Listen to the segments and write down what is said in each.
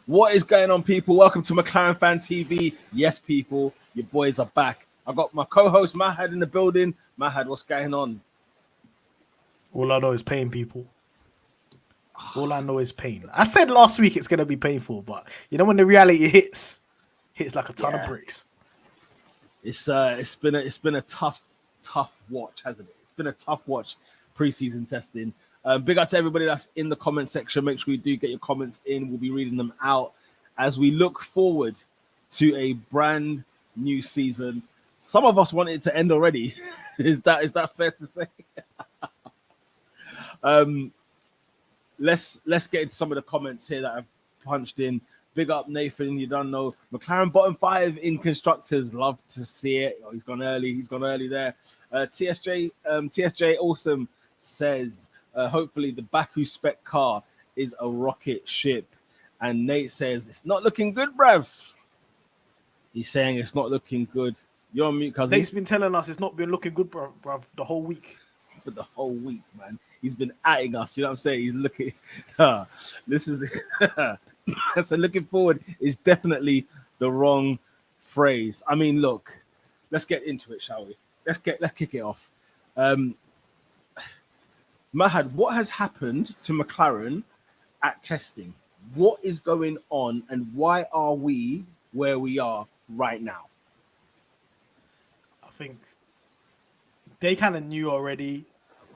What is going on, people? Welcome to McLaren Fan TV. Yes, people, your boys are back. I got my co-host Mahad in the building. Mahad, what's going on? All I know is pain, people. All I know is pain. I said last week it's gonna be painful, but you know when the reality hits like a ton of bricks. It's been a tough watch, hasn't it? It's been a tough watch preseason testing. Big up to everybody that's in the comment section. Make sure you do get your comments in. We'll be reading them out as we look forward to a brand new season. Some of us want it to end already. Is that fair to say? Let's get into some of the comments here that I've punched in. Big up Nathan, you don't know. McLaren bottom 5 in constructors. Love to see it. Oh, he's gone early there. TSJ Awesome says, hopefully the Baku spec car is a rocket ship. And Nate says, it's not looking good, bruv. He's saying it's not looking good. You're on mute, cousin. Nate's been telling us it's not been looking good, bruv, the whole week. For the whole week, man. He's been atting us, you know what I'm saying? He's looking. This is so looking forward is definitely the wrong phrase. I mean, look, let's get into it, shall we? Let's kick it off. Mahad, what has happened to McLaren at testing? What is going on, and why are we where we are right now? I think they kind of knew already.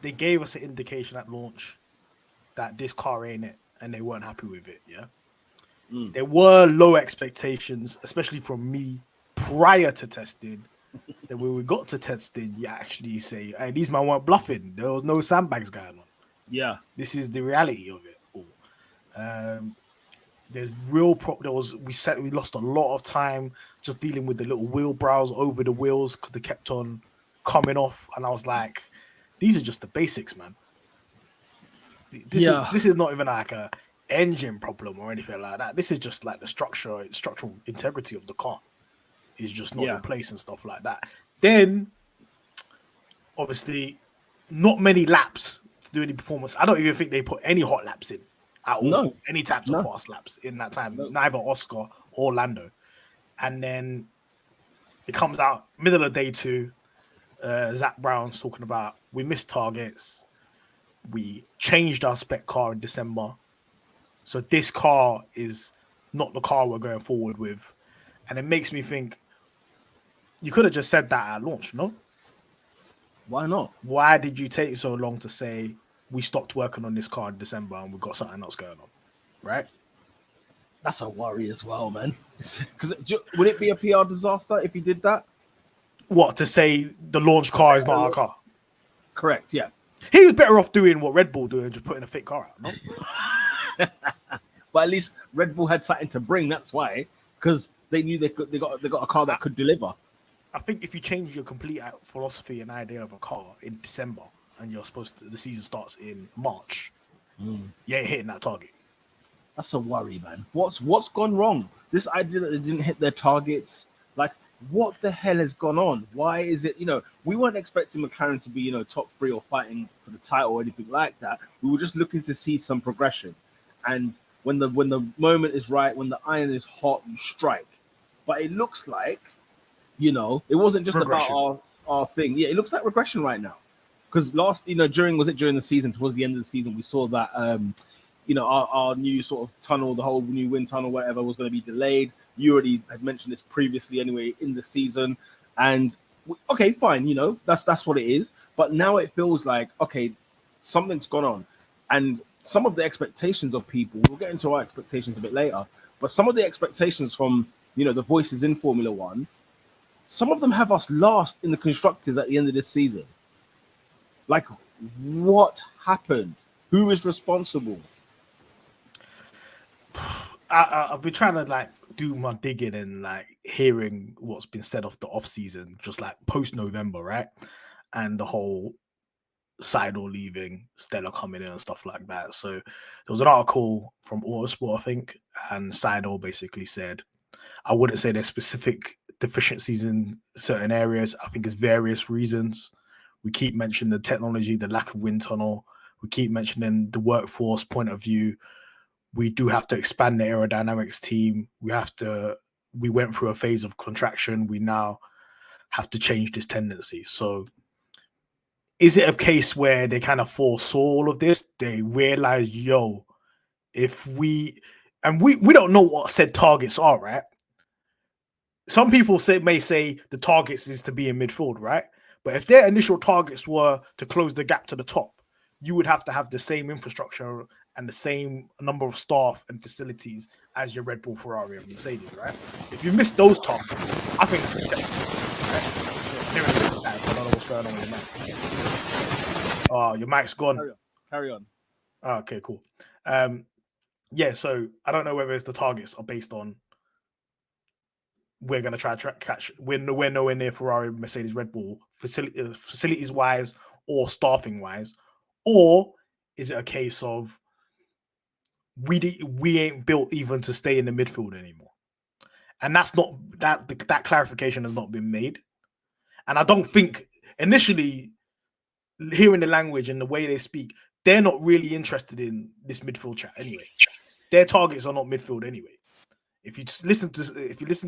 They gave us an indication at launch that this car ain't it, and they weren't happy with it. Yeah, There were low expectations, especially from me prior to testing. Then when we got to testing, you actually say, "Hey, these men weren't bluffing. There was no sandbags going on." Yeah, this is the reality of it all. There's real we lost a lot of time just dealing with the little wheel brows over the wheels because they kept on coming off, and I was like, these are just the basics, man. This is not even like a engine problem or anything like that. This is just like the structural integrity of the car is just not in place and stuff like that. Then, obviously, not many laps to do any performance. I don't even think they put any hot laps in at all. No. Any types of fast laps in that time. No. Neither Oscar or Lando. And then it comes out middle of day 2. Zach Brown's talking about we missed targets. We changed our spec car in December. So this car is not the car we're going forward with. And it makes me think you could have just said that at launch, no? Why not? Why did you take so long to say we stopped working on this car in December and we've got something else going on? Right? That's a worry as well, man. Because would it be a PR disaster if you did that? What, to say the launch car is not our car? Correct, yeah. He was better off doing what Red Bull doing, just putting a fit car out, no? But at least Red Bull had something to bring, that's why. Because they knew they got a car that could deliver. I think if you change your complete philosophy and idea of a car in December and the season starts in March, you ain't hitting that target. That's a worry, man. What's gone wrong? This idea that they didn't hit their targets, like, what the hell has gone on? Why is it, we weren't expecting McLaren to be, top 3 or fighting for the title or anything like that. We were just looking to see some progression. And when the moment is right, when the iron is hot, you strike. But it looks like, it wasn't just regression. About our thing. Yeah, it looks like regression right now. Because during the season, towards the end of the season, we saw that, our new sort of tunnel, the whole new wind tunnel, whatever, was going to be delayed. You already had mentioned this previously anyway in the season. And, okay, fine, that's what it is. But now it feels like, okay, something's gone on. And some of the expectations of people, we'll get into our expectations a bit later, but some of the expectations from, the voices in Formula One, some of them have us last in the constructors at the end of this season. Like, what happened? Who is responsible? I've been trying to do my digging and hearing what's been said of the off season, just post November, right? And the whole Seidel leaving, Stella coming in and stuff like that. So there was an article from Autosport, I think, and Seidel basically said, I wouldn't say there's specific deficiencies in certain areas. I think it's various reasons. We keep mentioning the technology, the lack of wind tunnel. We keep mentioning the workforce point of view. we do have to expand the aerodynamics team. We went through a phase of contraction. We now have to change this tendency. So is it a case where they kind of foresaw all of this? They realize, if we don't know what said targets are, right? Some people may say the targets is to be in midfield, right? But if their initial targets were to close the gap to the top, you would have to have the same infrastructure and the same number of staff and facilities as your Red Bull, Ferrari, and Mercedes, right? If you miss those targets, I think that's acceptable, right? I don't know what's going on with your mic. Oh, your mic's gone. Carry on. Oh, okay, cool. Yeah, so I don't know whether it's the targets are based on we're going to try to catch. We're nowhere near Ferrari, Mercedes, Red Bull, facilities wise or staffing wise, or is it a case of we ain't built even to stay in the midfield anymore? And that's not that clarification has not been made. And I don't think initially hearing the language and the way they speak, they're not really interested in this midfield chat anyway. Their targets are not midfield anyway. If you listen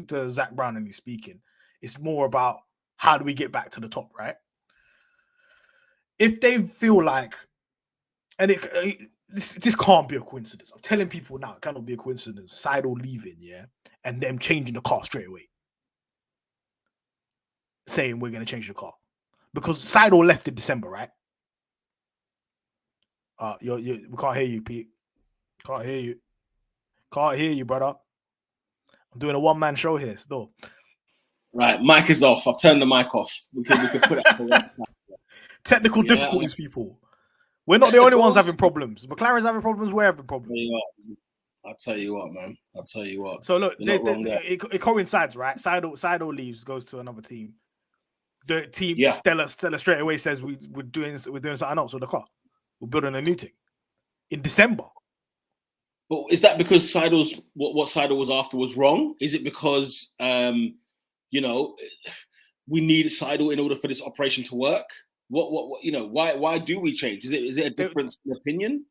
to Zach Brown and he's speaking, it's more about how do we get back to the top, right? If they feel like, and this can't be a coincidence. I'm telling people now, it cannot be a coincidence. Seidel leaving, yeah, and them changing the car straight away, saying we're going to change the car because Seidel left in December, right? We can't hear you, Pete. Can't hear you, brother. I'm doing a one-man show here still. Right, mic is off. I've turned the mic off. We can put it up. Technical difficulties, people. We're not the only ones having problems. McLaren's having problems. We're having problems. I'll tell you what, man. I'll tell you what. So look, it coincides, right? Seidel leaves, goes to another team. The team, Stella straight away says we're doing something else with the car. We're building a new thing in December. But is that because Seidel's what Seidel was after was wrong? Is it because we need Seidel in order for this operation to work? Why do we change? Is it a difference in opinion?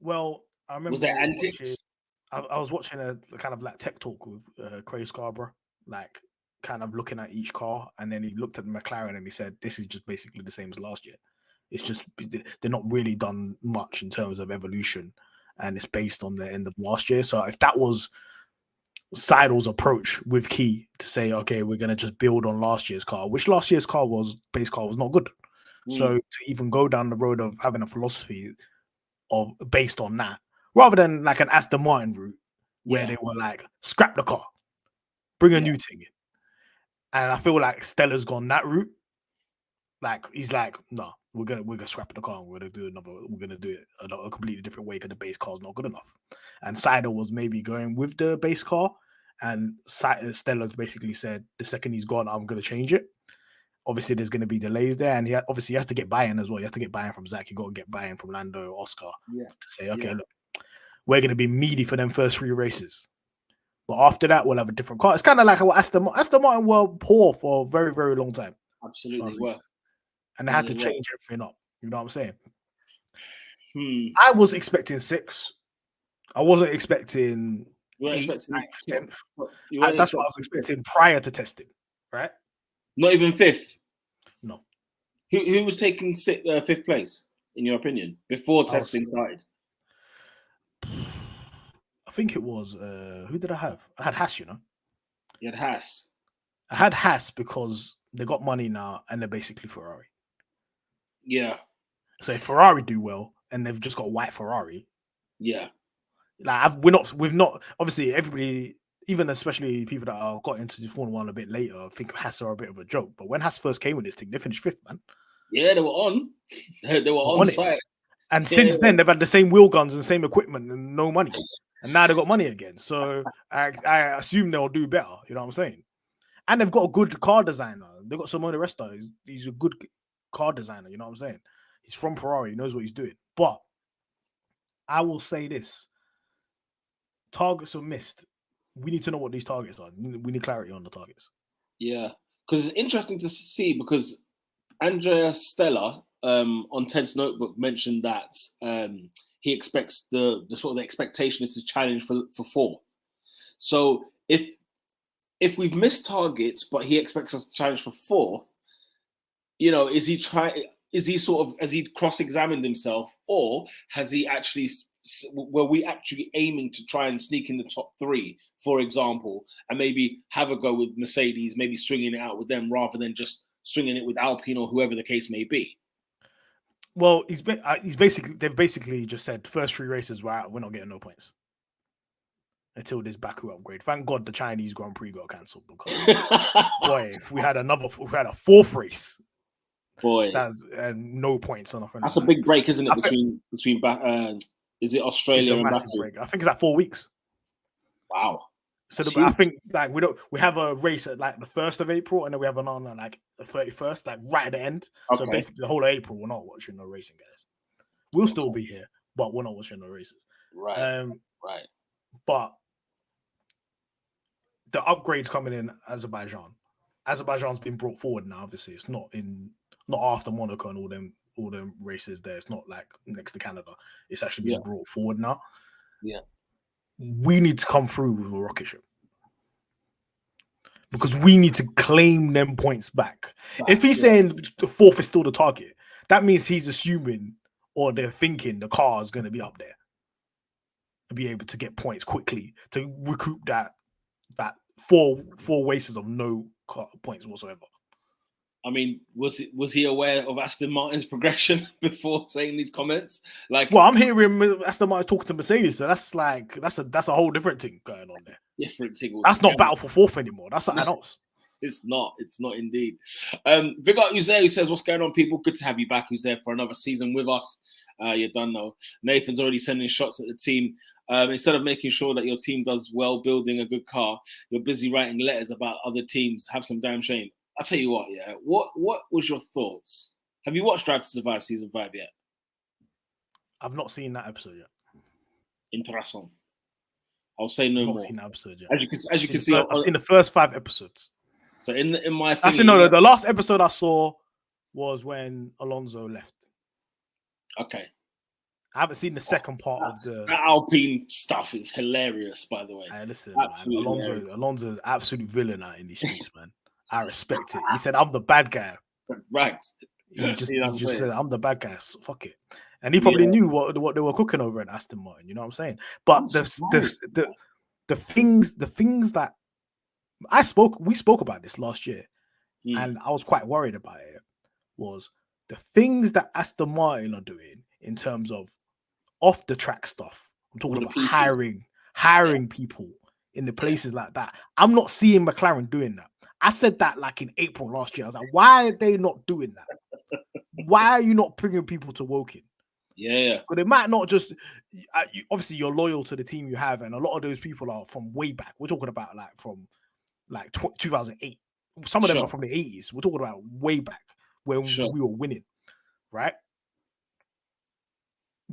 Well, I remember was there antics? I was watching a kind of like tech talk with Craig Scarborough, like kind of looking at each car, and then he looked at McLaren and he said, "This is just basically the same as last year. It's just they're not really done much in terms of evolution, and it's based on the end of last year." So if that was Seidel's approach with Key to say, okay, we're going to just build on last year's car, which last year's base car was not good. So to even go down the road of having a philosophy of based on that, rather than like an Aston Martin route where they were like, scrap the car, bring a new thing in. And I feel like Stella's gone that route. Like he's like, no, we're gonna scrap the car. We're gonna do it a completely different way because the base car is not good enough. And Seidel was maybe going with the base car, and Stella's basically said the second he's gone, I'm gonna change it. Obviously, there's going to be delays there, and he has to get buy-in as well. You have to get buy-in from Zach. You got to get buy-in from Lando, Oscar, to say, okay, look, we're going to be meaty for them first 3 races, but after that, we'll have a different car. It's kind of like how Aston Martin were poor for a very, very long time. Absolutely were, and they had to change everything up. You know what I'm saying? I was expecting 6. I wasn't expecting 8, 9, 10. That's what I was expecting prior to testing, right? Not even 5th. No. Who was taking 5th place in your opinion before testing started? I think it was who did I have? I had Haas. You had Haas. I had Haas because they got money now and they're basically Ferrari. Yeah. So if Ferrari do well and they've just got white Ferrari. Yeah. Like we've not obviously everybody. Even especially people that got into the Formula 1 a bit later, I think Haas are a bit of a joke. But when Haas first came with this thing, they finished 5th, man. Yeah, they were on. They were on site. And since then, they've had the same wheel guns and same equipment and no money. And now they've got money again. So I assume they'll do better. You know what I'm saying? And they've got a good car designer. They've got Simone Resta. He's a good car designer. You know what I'm saying? He's from Ferrari. He knows what he's doing. But I will say this. Targets are missed. We need to know what these targets are. We need clarity on the targets. Yeah, because it's interesting to see because Andrea Stella on Ted's notebook mentioned that he expects the sort of the expectation is to challenge for fourth. So if we've missed targets, but he expects us to challenge for fourth, you know, is he has he cross-examined himself, or has he actually, were we actually aiming to try and sneak in the top three, for example, and maybe have a go with Mercedes, maybe swinging it out with them rather than just swinging it with Alpine or whoever the case may be? Well, they've basically just said first 3 races we're out, we're not getting no points until this Baku upgrade. Thank God the Chinese Grand Prix got cancelled, because boy, if we had a 4th race, boy, that's no points on nothing. That's a big break, isn't it? Between is it Australia and massive Baku? break. I think it's like 4 weeks. Wow. So I think like we have a race at like the 1st of April, and then we have another like the 31st, like right at the end. Okay. So basically the whole of April we're not watching no racing, guys. We'll still be here, but we're not watching no races. Right. Right. But the upgrades coming in Azerbaijan. Azerbaijan's been brought forward now. Obviously, it's not after Monaco and all them races there. It's not like next to Canada. It's actually been brought forward now. Yeah. We need to come through with a rocket ship, because we need to claim them points back. If he's saying the 4th is still the target, that means he's assuming, or they're thinking, the car is going to be up there and be able to get points quickly to recoup that four races of no points whatsoever. I mean, was he aware of Aston Martin's progression before saying these comments? Like, well, I'm hearing Aston Martin's talking to Mercedes, so that's a whole different thing going on there. Different thing. That's not battle for 4th anymore. That's something else. It's not indeed. Big up Uzair, who says, "What's going on, people? Good to have you back, Uzair, for another season with us." You're done though. Nathan's already sending shots at the team. Instead of making sure that your team does well building a good car, you're busy writing letters about other teams. Have some damn shame. I'll tell you what, yeah. What was your thoughts? Have you watched Drive to Survive season 5 yet? I've not seen that episode yet. Interesting. I'll say no more. I've not seen that episode yet. As you can see, I've seen the first 5 episodes. So in my thing, actually no, the last episode I saw was when Alonso left. Okay. I haven't seen the second part of the Alpine stuff. Is hilarious, by the way. Hey, listen, man, Alonso is absolute villain out in these streets, man. I respect it. He said, "I'm the bad guy." Right. He just said, "I'm the bad guy." So fuck it. And he probably knew what they were cooking over at Aston Martin. You know what I'm saying? But the things that we spoke about this last year, and I was quite worried about it. Was the things that Aston Martin are doing in terms of off the track stuff. I'm talking about hiring people in the places like that. I'm not seeing McLaren doing that. I said that like in April last year. I was like, why are they not doing that? Why are you not bringing people to Woking? Yeah. But it might not just, obviously you're loyal to the team you have, and a lot of those people are from way back. We're talking about like from like 2008. Some of them are from the 80s. We're talking about way back when we were winning, right?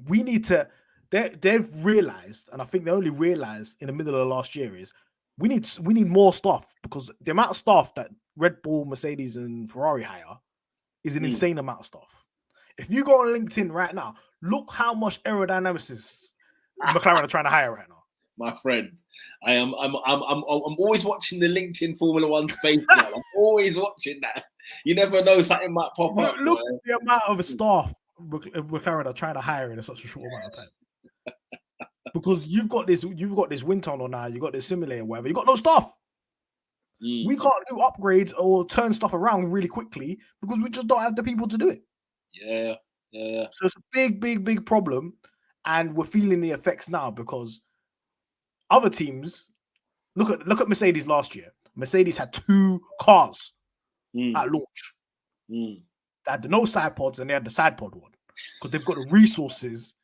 We need to, they've realized, and I think they only realized in the middle of last year, is we need more staff, because the amount of staff that Red Bull, Mercedes, and Ferrari hire is an insane amount of staff. If you go on LinkedIn right now, look how much aerodynamicists McLaren are trying to hire right now. My friend, I'm always watching the LinkedIn Formula One space now. I'm always watching that. You never know, something might pop up. Look at the amount of staff McLaren are trying to hire in such a short amount of time. Because you've got this wind tunnel now, you've got this simulator, whatever. You've got no staff. We can't do upgrades or turn stuff around really quickly because we just don't have the people to do it. Yeah. So it's a big problem, and we're feeling the effects now because other teams look at Mercedes last year. Mercedes had 2 cars at launch. They had the no side pods and they had the side pod one, because they've got the resources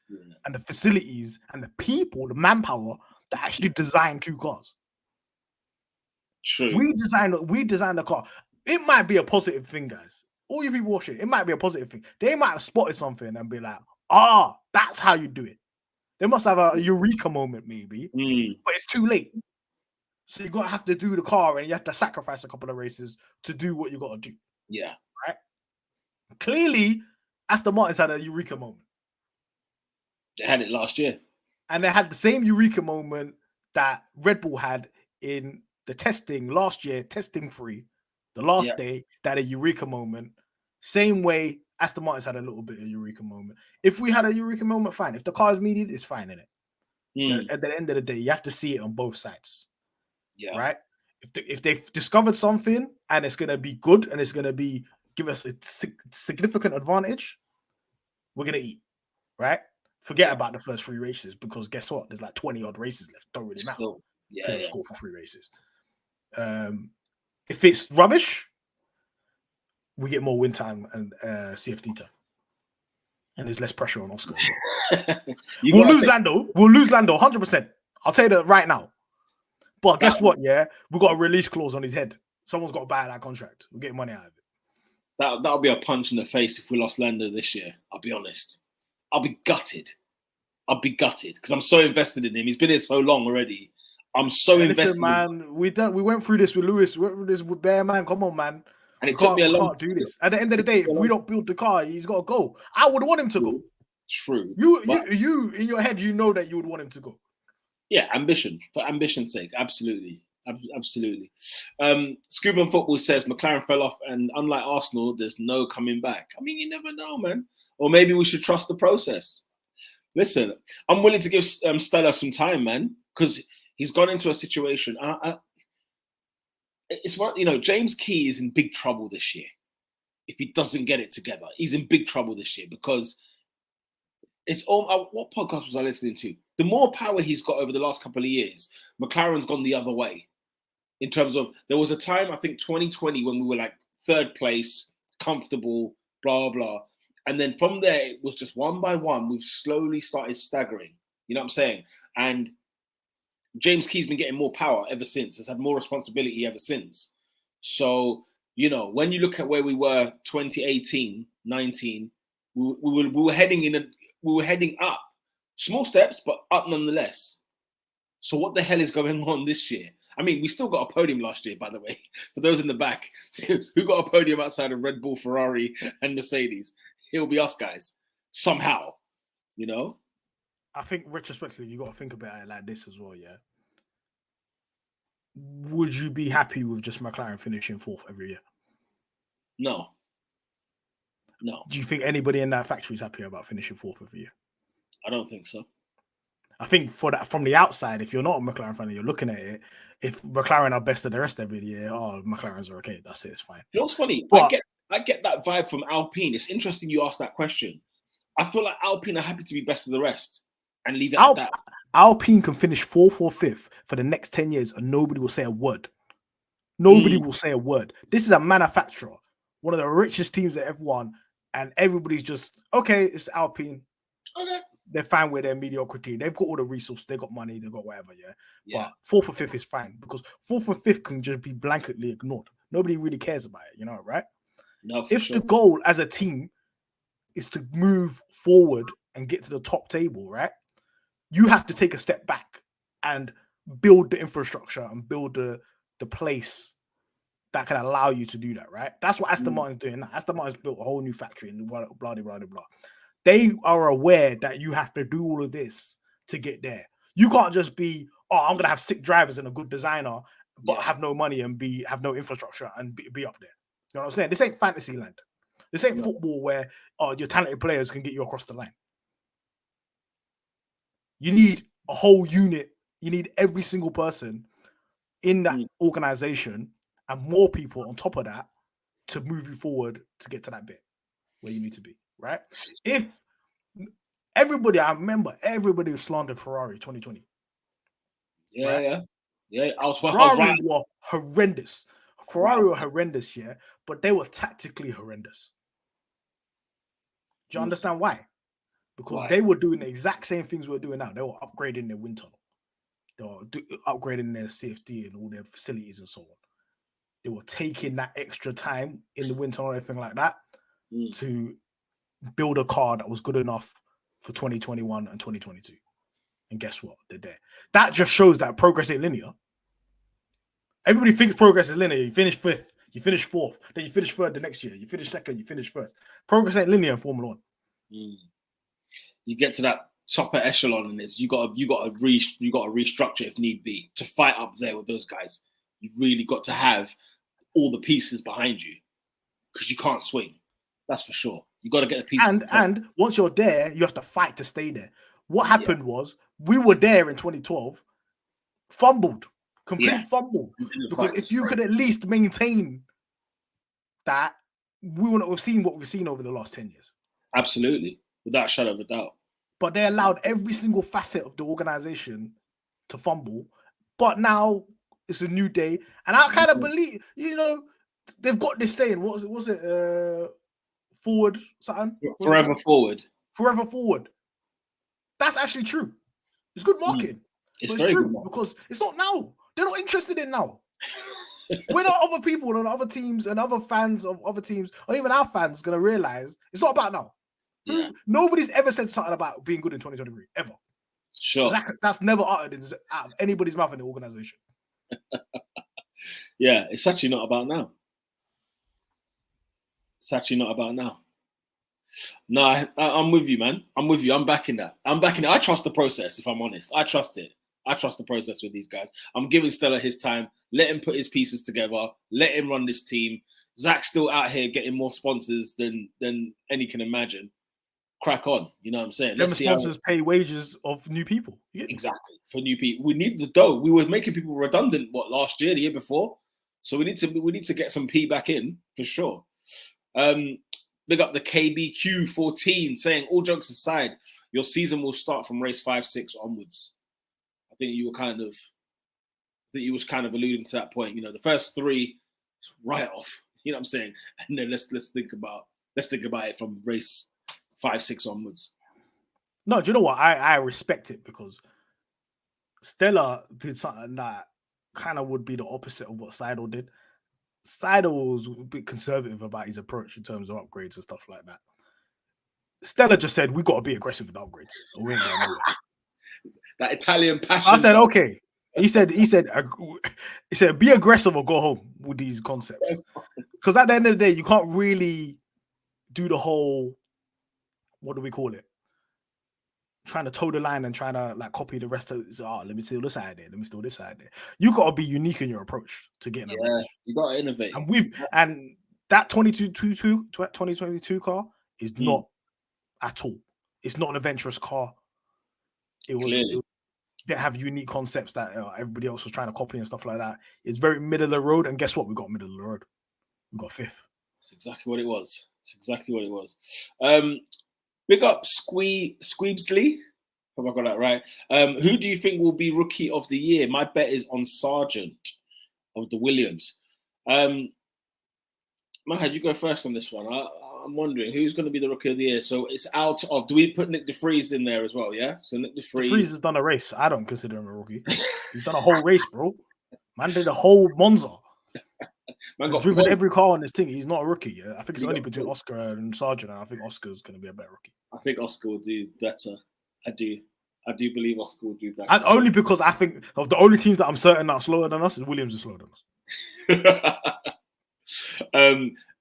and the facilities and the people, the manpower to actually design 2 cars. True. We designed a car. It might be a positive thing, guys. All you people watching, it might be a positive thing. They might have spotted something and be like, that's how you do it. They must have a eureka moment, maybe, but it's too late. So you're going to have to do the car, and you have to sacrifice a couple of races to do what you got to do. Yeah. Right? Clearly, Aston Martin's had a eureka moment. They had it last year. And they had the same eureka moment that Red Bull had in the testing last year, testing free, the last day, that a eureka moment. Same way Aston Martin's had a little bit of eureka moment. If we had a eureka moment, fine. If the car is mediated, it's fine, innit? At the end of the day, you have to see it on both sides. Yeah. Right? If they've discovered something and it's going to be good and it's going to give us a significant advantage, we're going to eat. Right? Forget about the first 3 races, because guess what? There's like 20 odd races left. Don't really matter. Score for 3 races. If it's rubbish, we get more win time and CFD time, and there's less pressure on Oscar. We'll lose Lando. We'll lose Lando 100%. I'll tell you that right now. But guess what? Yeah, we got a release clause on his head. Someone's got to buy that contract. We're getting money out of it. That'll be a punch in the face if we lost Lando this year. I'll be honest. I'll be gutted because I'm so invested in him. He's been here so long already. I'm so invested. Listen, man, we went through this with Lewis. We went through this with Bear, man. Come on, man. And it took me a long time to do this. At the end of the day, if we don't build the car, he's got to go. I would want him to go. True. You in your head, you know that you would want him to go. Yeah, ambition. For ambition's sake. Absolutely. Absolutely. Scuba Football says McLaren fell off, and unlike Arsenal, there's no coming back. I mean, you never know, man. Or maybe we should trust the process. Listen, I'm willing to give Stella some time, man, because he's gone into a situation. It's what, James Key is in big trouble this year. If he doesn't get it together, he's in big trouble this year, because it's all. What podcast was I listening to? The more power he's got over the last couple of years, McLaren's gone the other way. In terms of, there was a time, I think 2020, when we were like 3rd place, comfortable, blah, blah. And then from there, it was just one by one, we've slowly started staggering. You know what I'm saying? And James Key's been getting more power ever since. Has had more responsibility ever since. So, when you look at where we were 2018, 19, we were heading up. Small steps, but up nonetheless. So what the hell is going on this year? I mean, we still got a podium last year, by the way. For those in the back who got a podium outside of Red Bull, Ferrari, and Mercedes, it'll be us guys somehow. I think retrospectively, you got to think about it like this as well. Yeah. Would you be happy with just McLaren finishing 4th every year? No. Do you think anybody in that factory is happy about finishing 4th every year? I don't think so. I think for that, from the outside, if you're not a McLaren fan and you're looking at it, if McLaren are best of the rest every year, McLaren's are okay. That's it. It's fine. You know what's funny? But I get that vibe from Alpine. It's interesting you asked that question. I feel like Alpine are happy to be best of the rest and leave it at that. Alpine can finish 4th or 5th for the next 10 years and nobody will say a word. Nobody will say a word. This is a manufacturer, one of the richest teams that ever won, and everybody's just, okay, it's Alpine. Okay. They're fine with their mediocrity. They've got all the resources. They've got money. They've got whatever, yeah. But 4th or 5th is fine, because 4th or 5th can just be blanketly ignored. Nobody really cares about it, right? No, if the goal as a team is to move forward and get to the top table, right? You have to take a step back and build the infrastructure and build the place that can allow you to do that, right? That's what Aston Martin's doing now. Aston Martin's built a whole new factory and blah, blah, blah, blah, blah. They are aware that you have to do all of this to get there. You can't just be, I'm going to have 6 drivers and a good designer, but have no money and have no infrastructure and be up there. You know what I'm saying? This ain't fantasy land. This ain't football where your talented players can get you across the line. You need a whole unit. You need every single person in that organization and more people on top of that to move you forward to get to that bit where you need to be, right? If I remember everybody slandered Ferrari 2020. Yeah, right? Yeah. Ferrari were horrendous. Ferrari were horrendous, yeah, but they were tactically horrendous. Do you understand why? Because they were doing the exact same things we're doing now. They were upgrading their wind tunnel. They were upgrading their CFD and all their facilities and so on. They were taking that extra time in the wind tunnel and everything like that to build a car that was good enough for 2021 and 2022. And guess what? They're there. That just shows that progress ain't linear. Everybody thinks progress is linear. You finish 5th, You finish fourth, then you finish third the next year. You finish second, you finish first. Progress ain't linear in Formula One. You get to that top echelon, and you got to restructure if need be to fight up there with those guys. You really got to have all the pieces behind you because you can't swing. That's for sure. You got to get the pieces. And once you're there, you have to fight to stay there. What happened was we were there in 2012, fumbled, complete fumble. Because if you could at least maintain that, we wouldn't have seen what we've seen over the last 10 years. Absolutely, without a shadow of a doubt. But they allowed every single facet of the organization to fumble. But now it's a new day, and I kind of believe, they've got this saying. What was it? Forward something. Forever forward. Forever forward. That's actually true. It's good marketing. It's very true good because it's not now. They're not interested in now. We're not other people and other teams and other fans of other teams, or even our fans, going to realize it's not about now. Yeah. Nobody's ever said something about being good in 2023 ever. Sure, that's never uttered out of anybody's mouth in the organization. Yeah, it's actually not about now. It's actually not about now. No, I'm with you, man. I'm with you. I'm backing that. I trust the process, if I'm honest. I trust it. I trust the process with these guys. I'm giving Stella his time. Let him put his pieces together. Let him run this team. Zach's still out here getting more sponsors than any can imagine. Crack on. You know what I'm saying? Let's see sponsors pay wages of new people. Exactly. For new people. We need the dough. We were making people redundant, last year, the year before? So we need to get some P back in, for sure. Big up the KBQ14 saying, all jokes aside, your season will start from race 5-6 onwards. I think you was kind of alluding to that point. The first three, right off. You know what I'm saying? And then let's think about it from race 5-6 onwards. No, do you know what? I respect it because Stella did something that kind of would be the opposite of what Seidel did. Seidel was a bit conservative about his approach in terms of upgrades and stuff like that. Stella just said, we got to be aggressive with upgrades. Or we ain't going nowhere. That Italian passion. I said, okay. He said, be aggressive or go home with these concepts. Because at the end of the day, you can't really do the whole, what do we call it? Trying to toe the line and trying to copy the rest of it. Let me steal this side there. Let me steal this side there. You got to be unique in your approach to getting a range. You got to innovate. And that 2022 car is not at all. It's not an adventurous car. It didn't have unique concepts that everybody else was trying to copy and stuff like that. It's very middle of the road. And guess what? We got middle of the road. We got fifth. That's exactly what it was. Big up Squeebsley. Have I got that right? Who do you think will be Rookie of the Year? My bet is on Sargent of the Williams. Mahad, you go first on this one. I'm wondering who's going to be the Rookie of the Year. So it's out of. Do we put Nick De Vries in there as well? Yeah. So Nick De Vries has done a race. I don't consider him a rookie. He's done a whole race, bro. Man did a whole Monza. Man got driven every car on this thing. He's not a rookie. Yeah? I think it's only between Oscar and Sargent, and I think Oscar's going to be a better rookie. I think Oscar will do better. I do believe Oscar will do better. And only because I think of the only teams that I'm certain are slower than us is Williams is slower than us.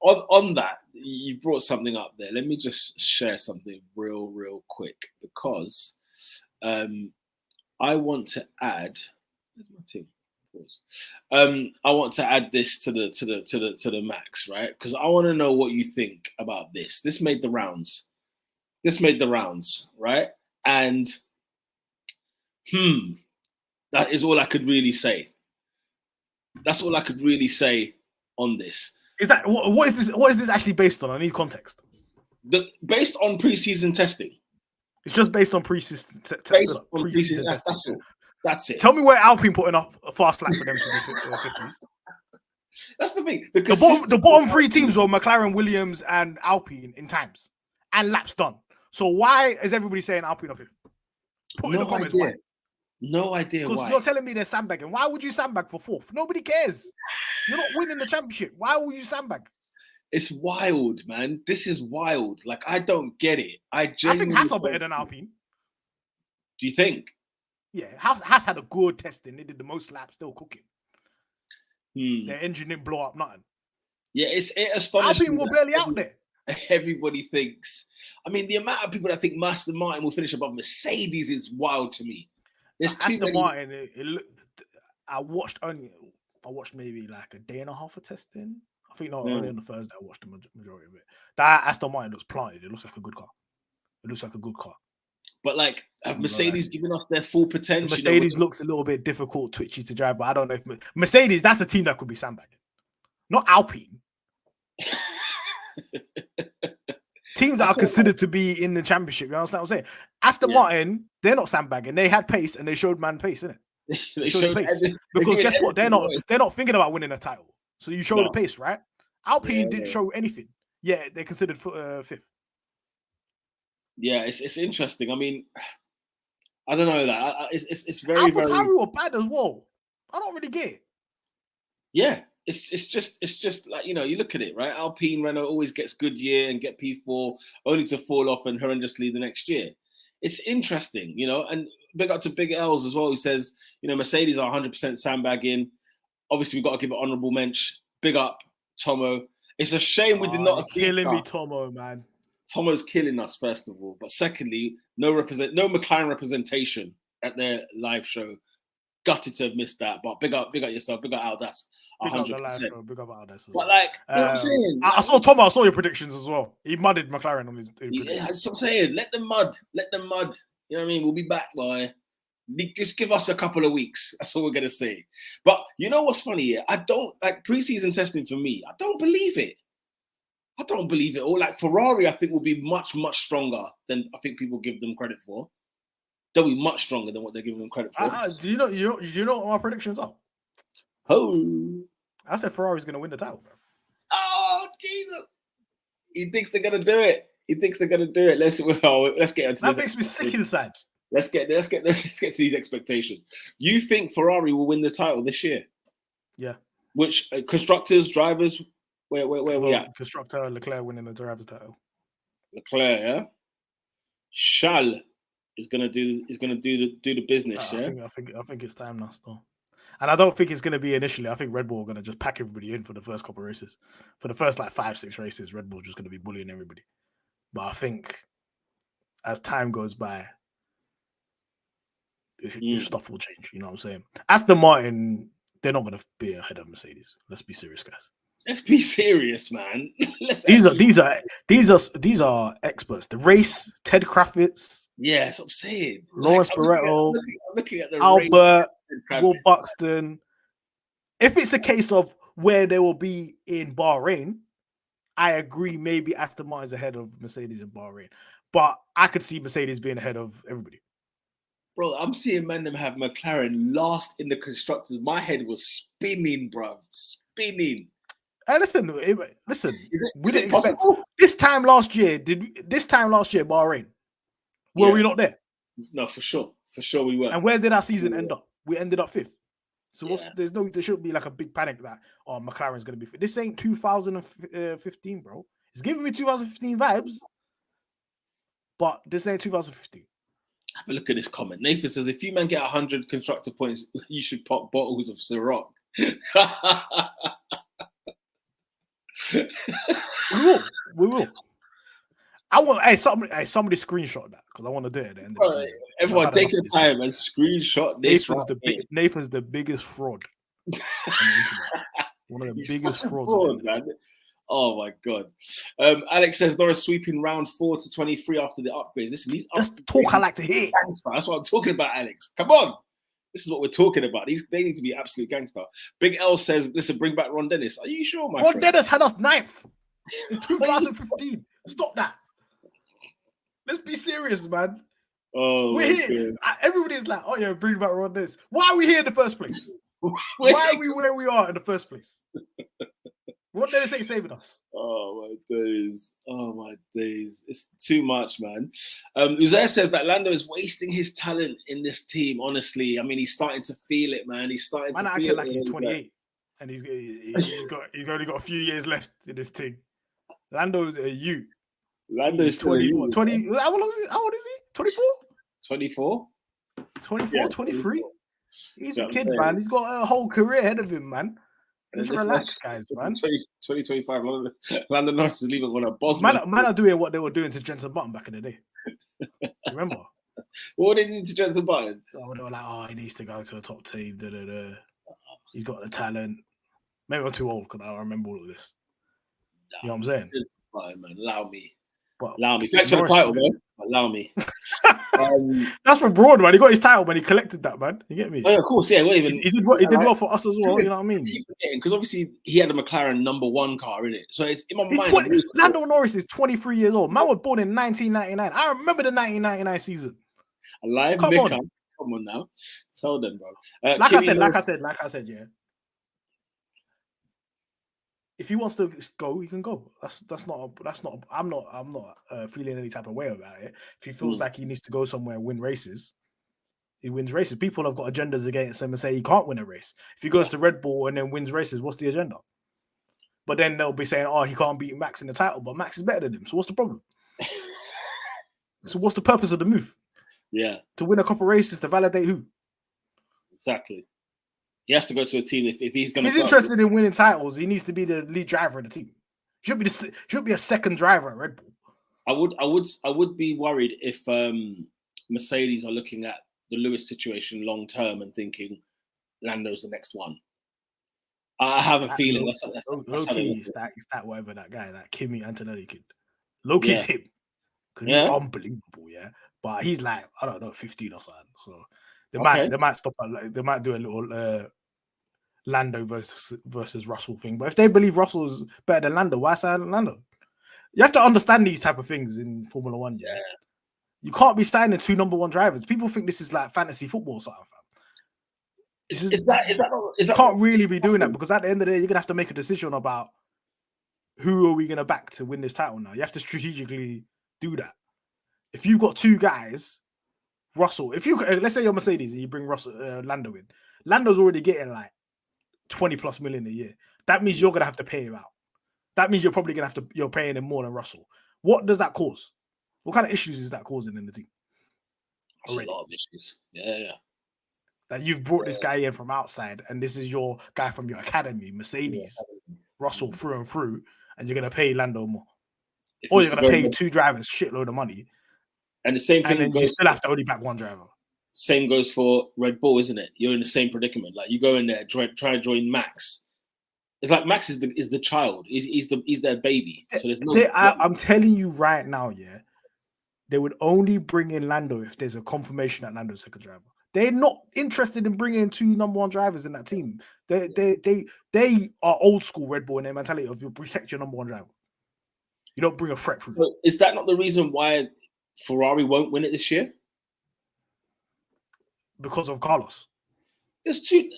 On that, you brought something up there. Let me just share something real quick because I want to add. Where's my team? I want to add this to the max, right? Because I want to know what you think about this. This made the rounds, right? And that is all I could really say. That's all I could really say on this. Is that what is this? What is this actually based on? I need context. Based on preseason testing. It's just based on preseason testing. That's it. Tell me where Alpine put enough fast lap for them to be 50s. That's the thing. The bottom three teams were McLaren, Williams, and Alpine in times and laps done. So why is everybody saying Alpine are fifth? Put in the comments why. No idea why. Because you're telling me they're sandbagging. Why would you sandbag for fourth? Nobody cares. You're not winning the championship. Why would you sandbag? It's wild, man. This is wild. I don't get it. I think Haas are better than Alpine. Do you think? Yeah, Haas had a good testing. They did the most laps, still cooking. Their engine didn't blow up nothing. Yeah, it astonished Alpine me were that barely out there. everybody thinks. I mean, the amount of people that think Aston Martin will finish above Mercedes is wild to me. There's too Aston many. Martin, it looked. I watched maybe like a day and a half of testing. I think not only on the Thursday I watched the majority of it. That Aston Martin looks planted. It looks like a good car. It looks like a good car. But like, have Mercedes given us their full potential? The Mercedes looks a little bit difficult, twitchy to drive, but I don't know if Mercedes. That's a team that could be sandbagging, not Alpine. Teams that are considered to be in the championship. You understand what I'm saying? Aston Martin, they're not sandbagging. They had pace and they showed man pace, innit? They showed pace. Because guess what? They're not thinking about winning a title. So you show the pace, right? Alpine didn't show anything. Yeah, they're considered fifth. Yeah, it's interesting. I mean, I don't know that. It's very AlphaTauri were bad as well. I don't really get it. Yeah, it's just like, you know, you look at it, right? Alpine, Renault always gets good year and get P4 only to fall off and horrendously the next year. It's interesting, you know, and big up to Big L's as well, who says, you know, Mercedes are 100% sandbagging. Obviously, we've got to give it honourable mention. Big up, Tomo. It's a shame we did not. Killing me, Tomo, man. Tomo's killing us, first of all. But secondly, no McLaren representation at their live show. Gutted to have missed that. But big up yourself. Big up Aldas. 100%. Big up Aldas. But like, you know what I'm saying? I saw Tomo. I saw your predictions as well. He mudded McLaren on his predictions. Yeah, that's what I'm saying. Let them mud. You know what I mean? We'll be back, boy. Just give us a couple of weeks. That's all we're going to say. But you know what's funny? I don't, like, preseason testing for me, I don't believe it. Or like Ferrari, I think will be much, much stronger than I think people give them credit for. They'll be much stronger than what they're giving them credit for. Do you know what my predictions are? Oh, I said Ferrari's going to win the title, bro. Oh, Jesus. He thinks they're going to do it. Let's get into that. Makes me sick inside. Let's get to these expectations. You think Ferrari will win the title this year? Yeah. Which constructors, drivers? Where we at? Constructor Leclerc winning the driver's title. Leclerc, yeah. Charles is gonna do the business. I think it's time now, still. And I don't think it's going to be initially. I think Red Bull are going to just pack everybody in for the first couple of races. For the first like 5-6 races, Red Bull's just going to be bullying everybody. But I think as time goes by, stuff will change. You know what I'm saying? Aston Martin, they're not going to be ahead of Mercedes. Let's be serious, guys. Let's be serious, man. These are experts. The race, Ted Kravitz. Yeah, that's what I'm saying. Lawrence Barretto, I'm looking at the Albert, race, Will Buxton. If it's a case of where they will be in Bahrain, I agree. Maybe Aston Martin's ahead of Mercedes in Bahrain, but I could see Mercedes being ahead of everybody. Bro, I'm seeing them have McLaren last in the constructors. My head was spinning, bro, spinning. Hey, listen. We didn't expect this time last year. Bahrain? Were we not there? No, for sure we were. And where did our season end up? We ended up 5th. So there shouldn't be like a big panic that McLaren's going to be 5th. This ain't 2015, bro. It's giving me 2015 vibes, but this ain't 2015. Have a look at this comment. Nathan says, if you man get 100 constructor points, you should pop bottles of Ciroc. We will. I want somebody screenshot that because I want to do it at the end of the season. Everyone take your time and screenshot this. Nathan's the biggest fraud on the internet. One of the biggest frauds, man. Oh my god. Alex says Norris sweeping round 4 to 23 after the upgrades. Listen, these just talk I like to hear. Gangster. That's what I'm talking about, Alex. Come on. This is what we're talking about. They need to be absolute gangster. Big L says, listen, bring back Ron Dennis. Are you sure, my friend? Ron Dennis had us 9th in 2015. Stop that. Let's be serious, man. Oh, we're here. Everybody's like, oh yeah, bring back Ron Dennis. Why are we here in the first place? Why are we where we are in the first place? Ron Dennis ain't saving us. Oh my days. It's too much, man. Uzair says that Lando is wasting his talent in this team. Honestly, I mean, he's starting to feel it, man. He's starting to feel it. Like he's 28 and he's only got a few years left in this team. Lando's a youth. Lando's 20. How old is he? 24? 24? 24, 23? He's a kid, man. He's got a whole career ahead of him, man. Just This relax, man's- guys, man. 2025, Lando Norris is leaving on a boss. Man are doing what they were doing to Jensen Button back in the day. Remember? What did he do to Jensen Button? Oh, they were like, oh, he needs to go to a top team. Da, da, da. He's got the talent. Maybe I'm too old because I remember all of this. You know what I'm saying? Jensen Button, man, allow me. But Allow me. Thanks for the title, man. Allow me. That's from Broad, man. He got his title when he collected that, man. You get me? Oh, yeah, of course, yeah. Well, even He did well for us as well. You know what I mean? Because obviously he had a McLaren #1 car in it, so it's in my He's mind. 20, Lando Norris is 23 years old. Man was born in 1999. I remember the 1999 season. Alive, Come Mika. on. Come on now. Tell them, bro. Like I said, yeah. If he wants to go, he can go. I'm not feeling any type of way about it. If he feels like he needs to go somewhere and win races, he wins races. People have got agendas against him and say he can't win a race. If he goes to Red Bull and then wins races, what's the agenda? But then they'll be saying, oh, he can't beat Max in the title, but Max is better than him. So what's the problem? So what's the purpose of the move? Yeah. To win a couple races to validate who? Exactly. He has to go to a team if he's going to. If he's interested in winning titles, he needs to be the lead driver of the team. Should be a second driver at Red Bull. I would be worried if Mercedes are looking at the Lewis situation long term and thinking Lando's the next one. I have a feeling that's low key. It's that whatever that guy, that Kimi Antonelli kid. Low key is him. He's unbelievable, yeah. But he's like, I don't know, 15 or something. So they might stop. They might do a little Lando versus Russell thing. But if they believe Russell is better than Lando, why sign Lando? You have to understand these type of things in Formula One. Yeah, you can't be signing 2 #1 drivers. People think this is like fantasy football or something. Is that can't really be doing that, because at the end of the day, you're gonna have to make a decision about who are we gonna back to win this title. Now you have to strategically do that. If you've got 2 guys, Russell, if you let's say you're Mercedes and you bring Lando in, Lando's already getting like 20+ million a year. That means you're gonna have to pay him out. That means you're probably gonna you're paying him more than Russell. What does that cause? What kind of issues is that causing in the team? That's a lot of issues. Yeah. That you've brought this guy in from outside, and this is your guy from your academy, Mercedes, Russell through and through, and you're gonna pay Lando more, or you're gonna pay 2 drivers shitload of money. And the same thing, and then you still have to only back 1 driver. Same goes for Red Bull, isn't it? You're in the same predicament. Like you go in there, try to join Max. It's like Max is the child. He's their baby. So there's no. I'm telling you right now, yeah, they would only bring in Lando if there's a confirmation that Lando's second driver. They're not interested in bringing in 2 #1 drivers in that team. They are old school Red Bull in their mentality of you protect your #1 driver. You don't bring a threat through. So is that not the reason why Ferrari won't win it this year? Because of Carlos. There's 2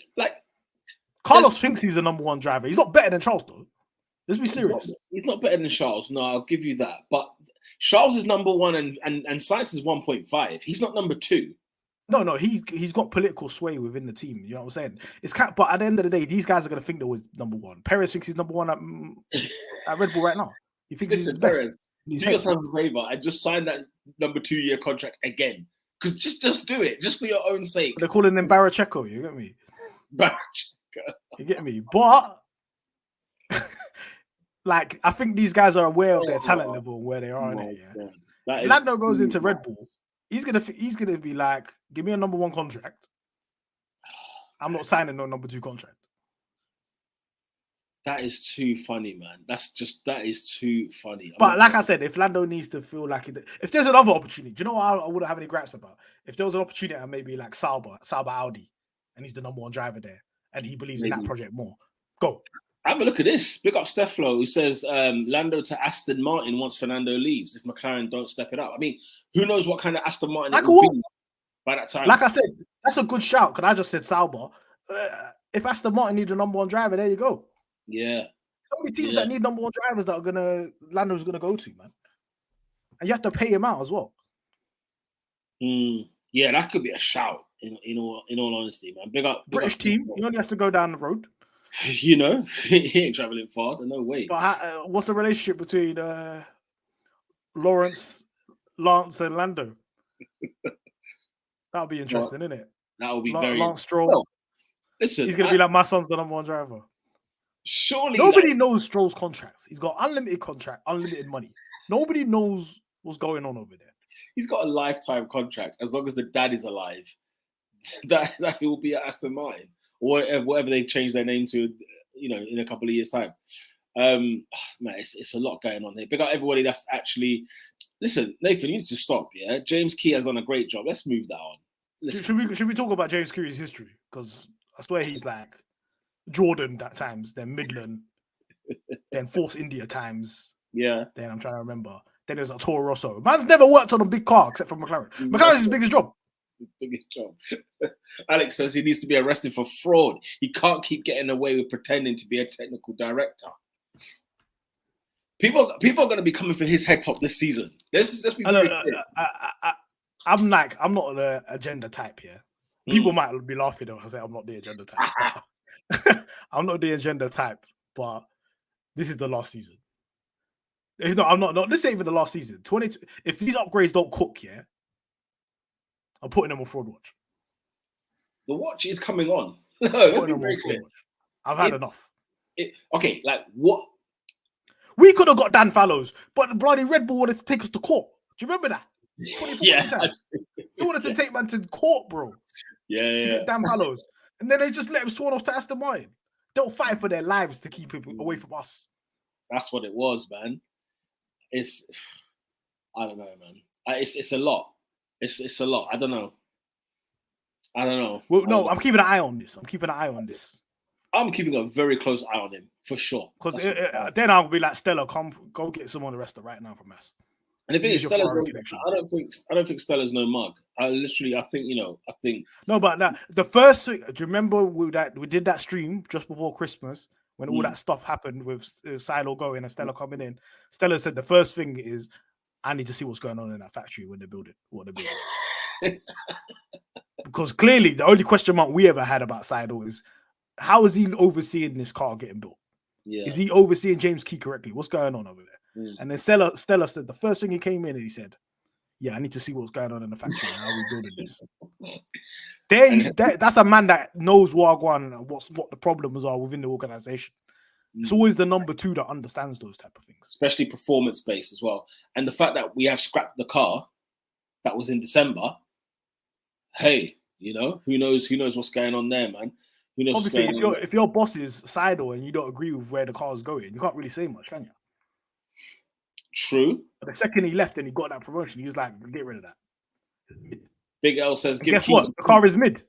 Carlos thinks he's a #1 driver. He's not better than Charles, though. Let's be serious. He's not better than Charles. No, I'll give you that. But Charles is #1 and Sainz is 1.5. He's not #2. No, he's got political sway within the team. You know what I'm saying? But at the end of the day, these guys are going to think they was #1. Perez thinks he's #1 at Red Bull right now. He thinks he's the best. Perez, do yourself a favor and just sign that #2 year contract again. Because just do it, just for your own sake. They're calling him Baracheko, you get me? Baracheko. You get me? But like, I think these guys are aware of their talent level and where they are in it. Yeah. Lando goes into Red Bull. He's gonna be like, give me a #1 contract. I'm not signing no #2 contract. That is too funny, man. That is too funny. But like I said, if Lando needs to feel like if there's another opportunity, do you know what I wouldn't have any gripes about? If there was an opportunity at maybe like Sauber Audi, and he's the #1 driver there, and he believes in that project more, go. Have a look at this. Big up Steflo, who says Lando to Aston Martin once Fernando leaves if McLaren don't step it up. I mean, who knows what kind of Aston Martin it will be by that time. Like I said, that's a good shout, because I just said Sauber. If Aston Martin need a #1 driver, there you go. Yeah. So many teams that need #1 drivers that Lando's gonna go to, man. And you have to pay him out as well. Yeah, that could be a shout, in all honesty, man. Big up British team, he only has to go down the road. You know, he ain't traveling far. There's no way. But what's the relationship between Lance, and Lando? That'll be interesting, isn't it? That will be very. Lance Stroll. Well, listen, he's going to be like, my son's the #1 driver. Surely, Nobody knows Stroll's contract. He's got unlimited contract, unlimited money. Nobody knows what's going on over there. he's got a lifetime contract as long as the dad is alive. that he will be at Aston Martin or whatever they change their name to, in a couple of years' time. Man, it's a lot going on here. Big up everybody that's actually. Listen, Nathan, you need to stop. Yeah, James Key has done a great job. Let's move that on. Should we talk about James Curry's history? Because I swear he's like Jordan at times, then Midland, then Force India times. Yeah. Then I'm trying to remember. Then there's a Toro Rosso. Man's never worked on a big car except for McLaren. McLaren's his biggest job. Biggest job. Alex says he needs to be arrested for fraud. He can't keep getting away with pretending to be a technical director. People are going to be coming for his head top this season. Let's be very clear. I'm not an agenda type here. People might be laughing if I say I'm not the agenda type. I'm not the agenda type, but this is the last season. No, I'm not. This ain't even the last season. If these upgrades don't cook, yeah, I'm putting them on fraud watch. The watch is coming on. No, let's be very clear. I've had enough. Okay, like what? We could have got Dan Fallows, but the bloody Red Bull wanted to take us to court. Do you remember that? Yeah. They wanted to take man to court, bro. Yeah. To get Dan Fallows. And then they just let him swan off to Aston Martin. They'll fight for their lives to keep him away from us. That's what it was, man. I don't know, man. It's a lot. It's a lot. I don't know. Well, no, I'm keeping an eye on this. I'm keeping a very close eye on him for sure. Because then I'll be like, Stella, go get someone arrested right now from us. And the thing is, I don't think Stella's no mug. I think. No, but the first thing, do you remember we did that stream just before Christmas when all that stuff happened with Silo going and Stella coming in? Stella said the first thing is, I need to see what's going on in that factory when they're building what they're building. Because clearly the only question mark we ever had about Silo is, how is he overseeing this car getting built? Yeah. Is he overseeing James Key correctly? What's going on over there? And then Stella said the first thing he came in and he said, yeah, I need to see what's going on in the factory and how we're building this. That's a man that knows Wagwan and what the problems are within the organization. It's always the number two that understands those type of things. Especially performance-based as well. And the fact that we have scrapped the car that was in December, hey, who knows what's going on there, man. Obviously, if your boss is Seidel and you don't agree with where the car is going, you can't really say much, can you? True. But the second he left and he got that promotion, he was like, get rid of that. Big L says, guess what? The car is mid.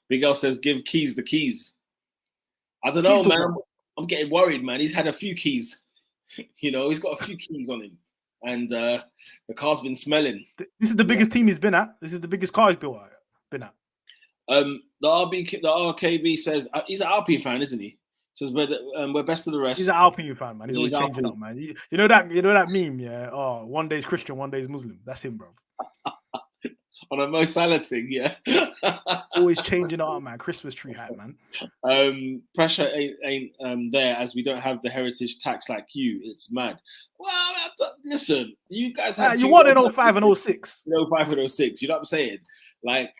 Big L says, give Keys the keys. I don't know, man. I'm getting worried, man. He's had a few keys. He's got a few keys on him. And the car's been smelling. This is the biggest team he's been at. This is the biggest car he's been at. The RKB says, he's an Alpine fan, isn't he? Says we're best of the rest. He's an Alpine fan, man. He's always changing up, man. You know that meme, yeah. Oh, one day's Christian, one day's Muslim. That's him, bro. On a Mo Salah thing, yeah. Always changing up, man. Christmas tree hat, man. Pressure ain't there as we don't have the heritage tax like you. It's mad. Well, listen, you guys had you won in 05 and 06. 05 and 06. You know what I'm saying? Like,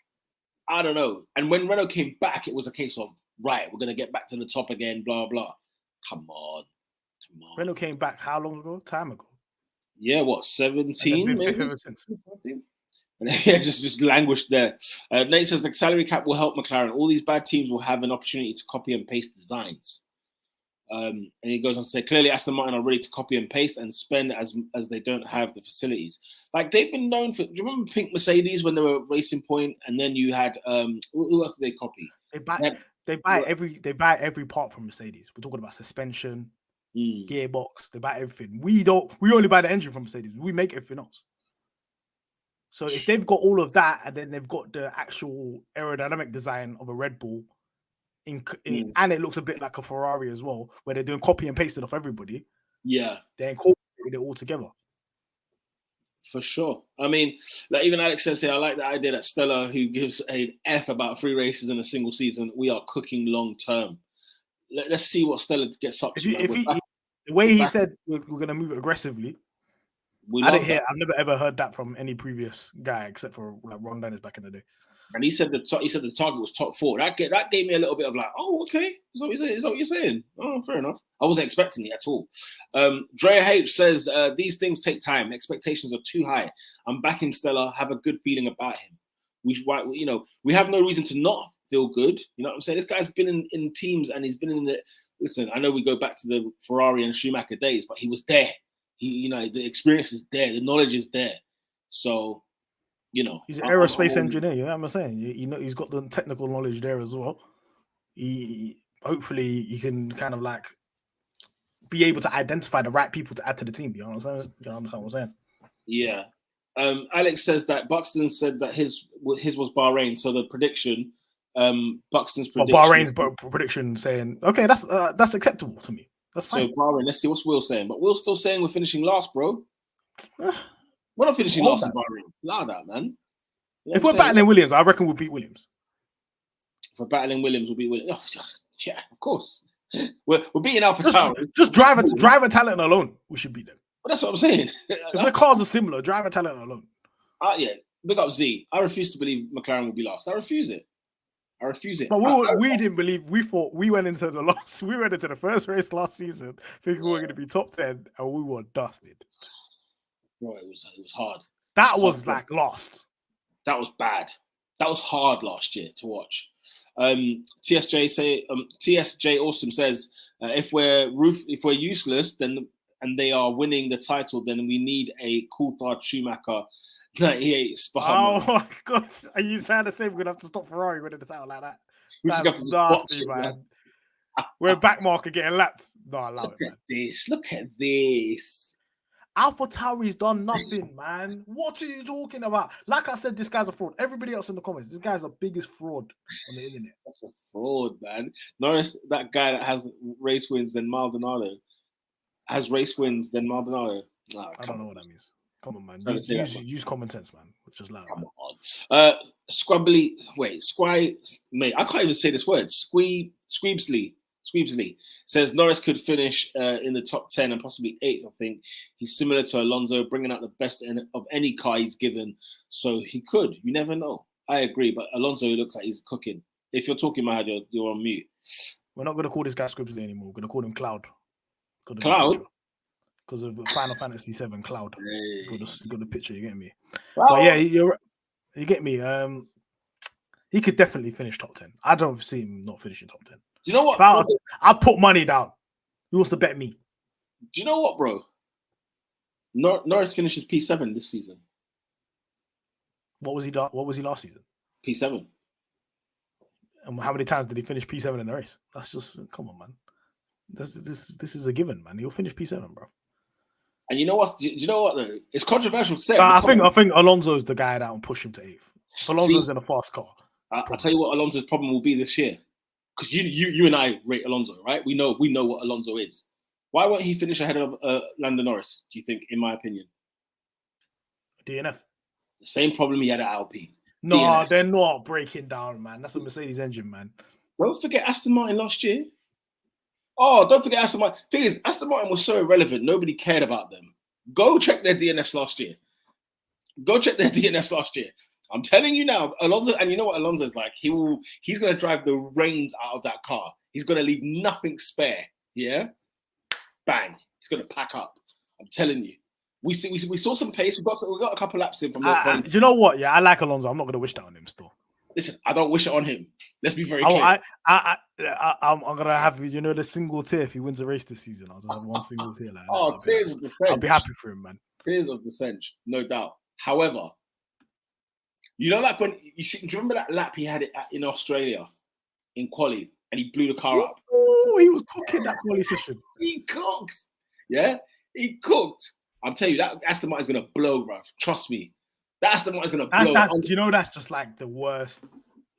I don't know. And when Renault came back, it was a case of, right, we're going to get back to the top again, blah, blah. Come on. Renault came back how long ago? Time ago. Yeah, what, 17? Maybe? Ever since. And yeah, just languished there. Nate says the salary cap will help McLaren. All these bad teams will have an opportunity to copy and paste designs. And he goes on to say, clearly Aston Martin are ready to copy and paste and spend as they don't have the facilities. Like they've been known for, do you remember Pink Mercedes when they were Racing Point? And then you had, who else did they copy? They buy every part from Mercedes. We're talking about suspension, gearbox. They buy everything. We only buy the engine from Mercedes. We make everything else. So if they've got all of that, and then they've got the actual aerodynamic design of a Red Bull, and it looks a bit like a Ferrari as well, where they're doing copy and pasted off everybody. Yeah, they incorporated it all together. For sure. I mean, like even Alex says here, I like the idea that Stella, who gives an F about 3 races in a single season, we are cooking long term. Let's see what Stella gets up to. The way he said we're going to move aggressively, I've never ever heard that from any previous guy except for like Ron Dennis back in the day. And he said the target was top 4. That gave me a little bit of like, oh, okay. Is that what you're saying? Oh, fair enough. I wasn't expecting it at all. Drea H says these things take time. Expectations are too high. I'm backing Stella. Have a good feeling about him. We have no reason to not feel good. You know what I'm saying? This guy's been in teams and he's been in the. Listen, I know we go back to the Ferrari and Schumacher days, but he was there. The experience is there. The knowledge is there. So. He's an aerospace engineer. You know what I'm saying? He's got the technical knowledge there as well. Hopefully he can kind of like be able to identify the right people to add to the team. You know what I'm saying? Yeah. Alex says that Buxton said that his was Bahrain. So the prediction, Buxton's prediction. But Bahrain's prediction saying, okay, that's acceptable to me. That's fine. So Bahrain, let's see what's Will saying. But Will's still saying we're finishing last, bro. We're not finishing last in Bahrain. Allow that, man. You know if we're battling Williams, I reckon we'll beat Williams. If we're battling Williams, we'll beat Williams. Oh, yeah, of course. We're beating AlphaTauri. Just driver talent alone, we should beat them. But that's what I'm saying. If the cars are similar, driver talent alone. Yeah, big up Z. I refuse to believe McLaren will be last. I refuse it. But we didn't believe. We thought we went into the first race last season thinking we were going to be top 10, and we were dusted. Bro, it was hard. That was lost. That was bad. That was hard last year to watch. TSJ Awesome says if we're useless, then and they are winning the title, then we need a Coulthard Schumacher 98 Bahama. Oh my gosh! Are you trying to say we're gonna have to stop Ferrari winning the title like that? That's nasty, man. We're backmarker getting lapped. No, I love it, man. Look at this. AlphaTauri's done nothing, man. What are you talking about? Like I said, this guy's a fraud. Everybody else in the comments, this guy's the biggest fraud on the internet. That's a fraud, man. Norris, that guy that has race wins than Maldonado, has race wins than Maldonado. Oh, I don't know what that means. Come on, man. Use common sense, man. Just loud. Come on. Mate, I can't even say this word. Squeebsley says Norris could finish in the top 10 and possibly 8th, I think. He's similar to Alonso, bringing out the best of any car he's given. So he could. You never know. I agree, but Alonso looks like he's cooking. If you're talking mad, you're on mute. We're not going to call this guy Squeebsley anymore. We're going to call him Cloud. Cloud? Because of Final Fantasy 7 Cloud. Hey. Got the picture, you get me? Wow. But yeah, you get me. He could definitely finish top 10. I don't see him not finishing top 10. Do you know what? I'll put money down. Who wants to bet me? Do you know what, bro? Norris finishes P7 this season. What was he last season? P7. And how many times did he finish P7 in the race? That's just, come on, man. This is a given, man. He'll finish P7, bro. And you know what? Do you know what though? It's controversial. I think Alonso's the guy that will push him to 8th. If Alonso's in a fast car. I'll tell you what Alonso's problem will be this year. Because you and I rate Alonso, right? We know what Alonso is. Why won't he finish ahead of Lando Norris, do you think, in my opinion? DNF. The same problem he had at Alpine. No, DNF. They're not breaking down, man. That's a Mercedes engine, man. Don't forget Aston Martin last year. Oh, don't forget Aston Martin. Thing is, Aston Martin was so irrelevant. Nobody cared about them. Go check their DNFs last year. I'm telling you now, Alonso, and you know what Alonso's like? He's going to drive the reins out of that car. He's going to leave nothing spare. Yeah? Bang. He's going to pack up. I'm telling you. We saw some pace. We got a couple laps in from the. You know what? Yeah, I like Alonso. I'm not going to wish that on him still. Listen, I don't wish it on him. Let's be very clear. I'm gonna have the single tear if he wins a race this season. I'll just have one single tear. Tears of the Sench. I'll be happy for him, man. Tears of the Sench, no doubt. However, you know that when do you remember that lap he had it in Australia in quali and he blew the car up? Oh, he was cooking that quali session. He cooked. Yeah, he cooked. I'm telling you that Aston Martin's gonna blow, bro. Trust me. That Aston Martin's gonna blow. You know, that's just like the worst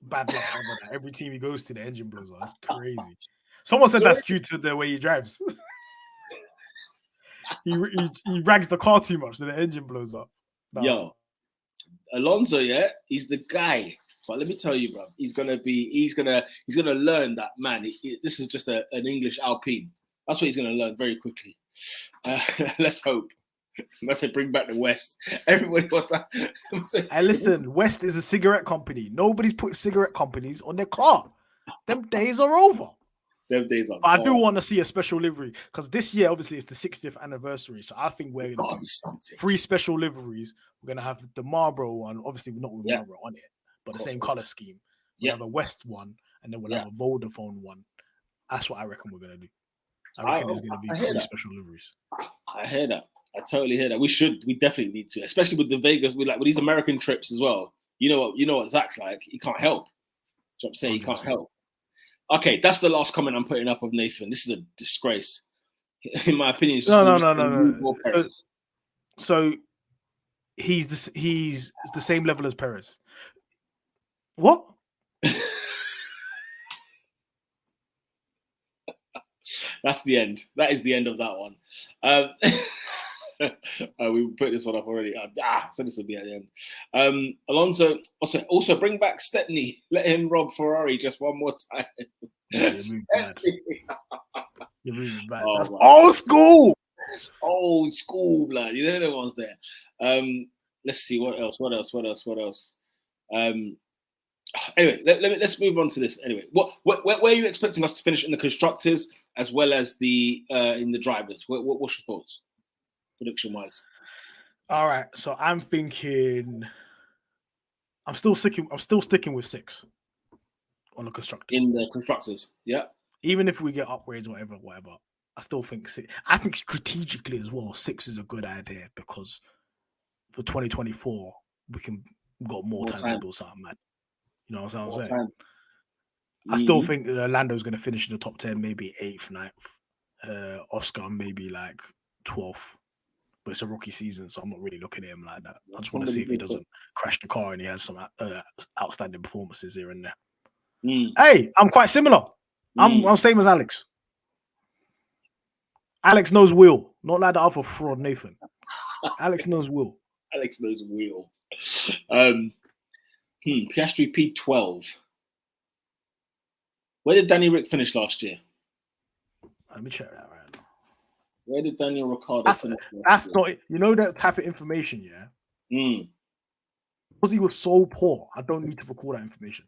bad luck ever. Every team he goes to, the engine blows up. That's crazy. Someone said that's due to the way he drives. he rags the car too much, so the engine blows up. No. Yo, Alonso, yeah, he's the guy. But let me tell you, bro, he's gonna learn that, man. This is just an English Alpine. That's what he's gonna learn very quickly. Let's hope. I said, bring back the West. Everybody wants that. Hey, listen, West is a cigarette company. Nobody's putting cigarette companies on their car. Them days are over. Them days are. But I do want to see a special livery because this year, obviously, it's the 60th anniversary. So I think we're going to do 3 special liveries. We're going to have the Marlboro one, obviously not with Marlboro on it, but the same color scheme. We'll have a West one, and then we'll have a Vodafone one. That's what I reckon we're going to do. I reckon there's going to be 3 special liveries. I hear that. I totally hear that. We definitely need to, especially with the Vegas, with these American trips as well. You know what Zach's like. He can't help. You know what I'm saying? He can't help. Okay, that's the last comment I'm putting up of Nathan. This is a disgrace, in my opinion. No. So he's the same level as Perez. What? That's the end. That is the end of that one. We put this one up already. So this will be at the end. Alonso also bring back Stepney. Let him rob Ferrari just one more time. You're moving bad. Oh, that's old school. That's old school, blood. You know the ones there. Let's see what else. Anyway, let's move on to this. Anyway, where are you expecting us to finish in the constructors as well as the in the drivers? What's your thoughts, prediction wise? All right, so I'm thinking. I'm still sticking with 6 on the constructors. In the constructors, yeah. Even if we get upgrades, whatever. I still think 6. I think strategically as well, 6 is a good idea because for 2024 we got more time to build something, man. You know what I'm saying? I still think Lando's going to finish in the top 10, maybe 8th, 9th. Oscar maybe like 12th. But it's a rookie season, so I'm not really looking at him like that. I just want to see if he doesn't crash the car and he has some outstanding performances here and there. Hey, I'm quite similar. I'm same as Alex. Alex knows Will, not like the other fraud Nathan. Alex knows Will. Alex knows Will. Piastri P12. Where did Danny Rick finish last year? Let me check that right now. Where did Daniel Ricciardo finish? That's not, that type of information, yeah? Because he was so poor, I don't need to record that information.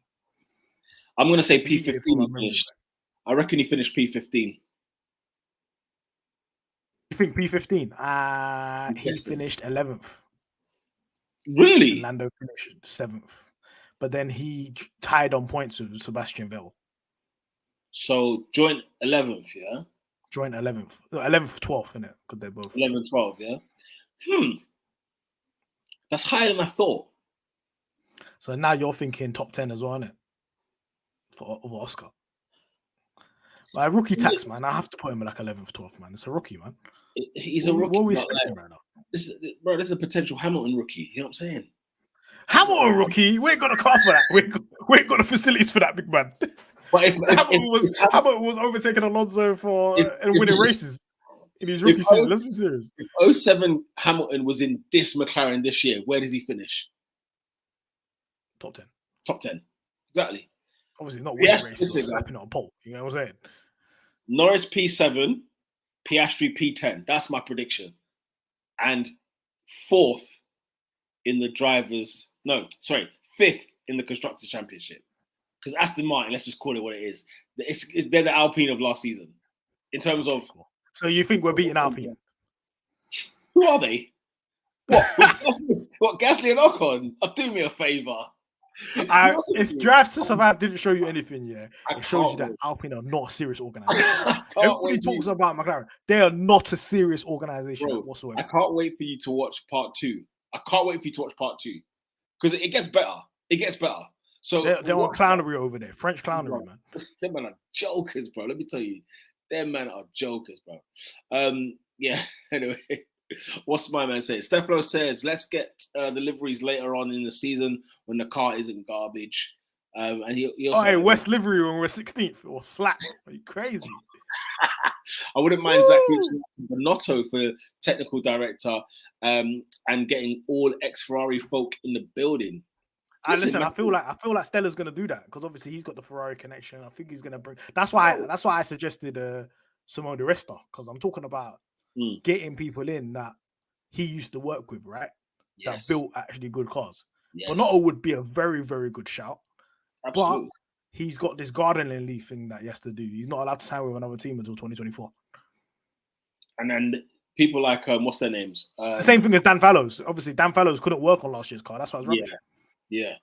I'm going to say P15 he finished. I reckon he finished P15. You think P15? He finished 11th. Really? And Lando finished 7th. But then he tied on points with Sebastian Vettel. So joint 11th, yeah? Joint 11th. 11th, 12th, innit? Because they're both 11th, 12th, yeah? That's higher than I thought. So now you're thinking top 10 as well, innit? For Oscar. Like rookie tax, man. I have to put him like 11th, 12th, man. It's a rookie, man. He's a rookie. What are we expecting right now? This is a potential Hamilton rookie. You know what I'm saying? Hamilton rookie? We ain't got a car for that. We ain't got the facilities for that, big man. But if Hamilton was overtaking Alonso for winning races in his rookie season. Let's be serious. If 07 Hamilton was in this McLaren this year, where does he finish? Top 10. Top 10. Exactly. Obviously not winning races or slapping on a pole. You know what I'm saying? Norris P7, Piastri P10. That's my prediction. And 4th in the drivers. No, sorry, 5th in the Constructors' Championship. Because Aston Martin, let's just call it what it is. They're the Alpine of last season. In terms of... So you think we're beating Alpine? Who are they? What, Gasly and Ocon? Do me a favour. If Drive to Survive didn't show you anything, it shows you that Alpine are not a serious organization. Everybody talks about McLaren. They are not a serious organization whatsoever. I can't wait for you to watch part 2. Because it gets better. It gets better. So they're on clownery over there. French clownery, man. Them men are jokers, bro. Let me tell you. Them men are jokers, bro. Yeah, anyway. What's my man saying? Stefano says, let's get the liveries later on in the season when the car isn't garbage. And he also West livery when we're 16th or flat. Are you crazy? I wouldn't mind Zach Bonotto for technical director and getting all ex-Ferrari folk in the building. Listen, I feel like Stella's gonna do that because obviously he's got the Ferrari connection. I think he's gonna bring. That's why I suggested Simone Di Resta because I'm talking about getting people in that he used to work with, right? Yes. That built actually good cars. Yes. Bonato would be a very, very good shout. Absolutely. But he's got this gardening leave thing that he has to do. He's not allowed to sign with another team until 2024. And then people like what's their names? It's the same thing as Dan Fallows. Obviously, Dan Fallows couldn't work on last year's car. That's why it's rubbish. Yeah.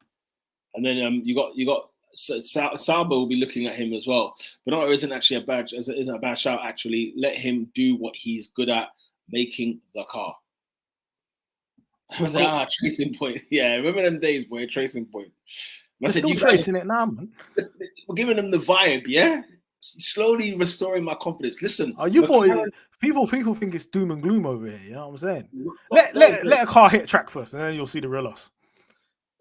And then you got Saba will be looking at him as well. Bonato isn't actually isn't a bad shout. Actually, let him do what he's good at, making the car. I was like, tracing point. Yeah, remember them days, boy. Tracing point. We're still tracing it now, man. We're giving them the vibe, yeah. Slowly restoring my confidence. Listen, you thought people think it's doom and gloom over here. You know what I'm saying? Let a car hit track first, and then you'll see the real loss.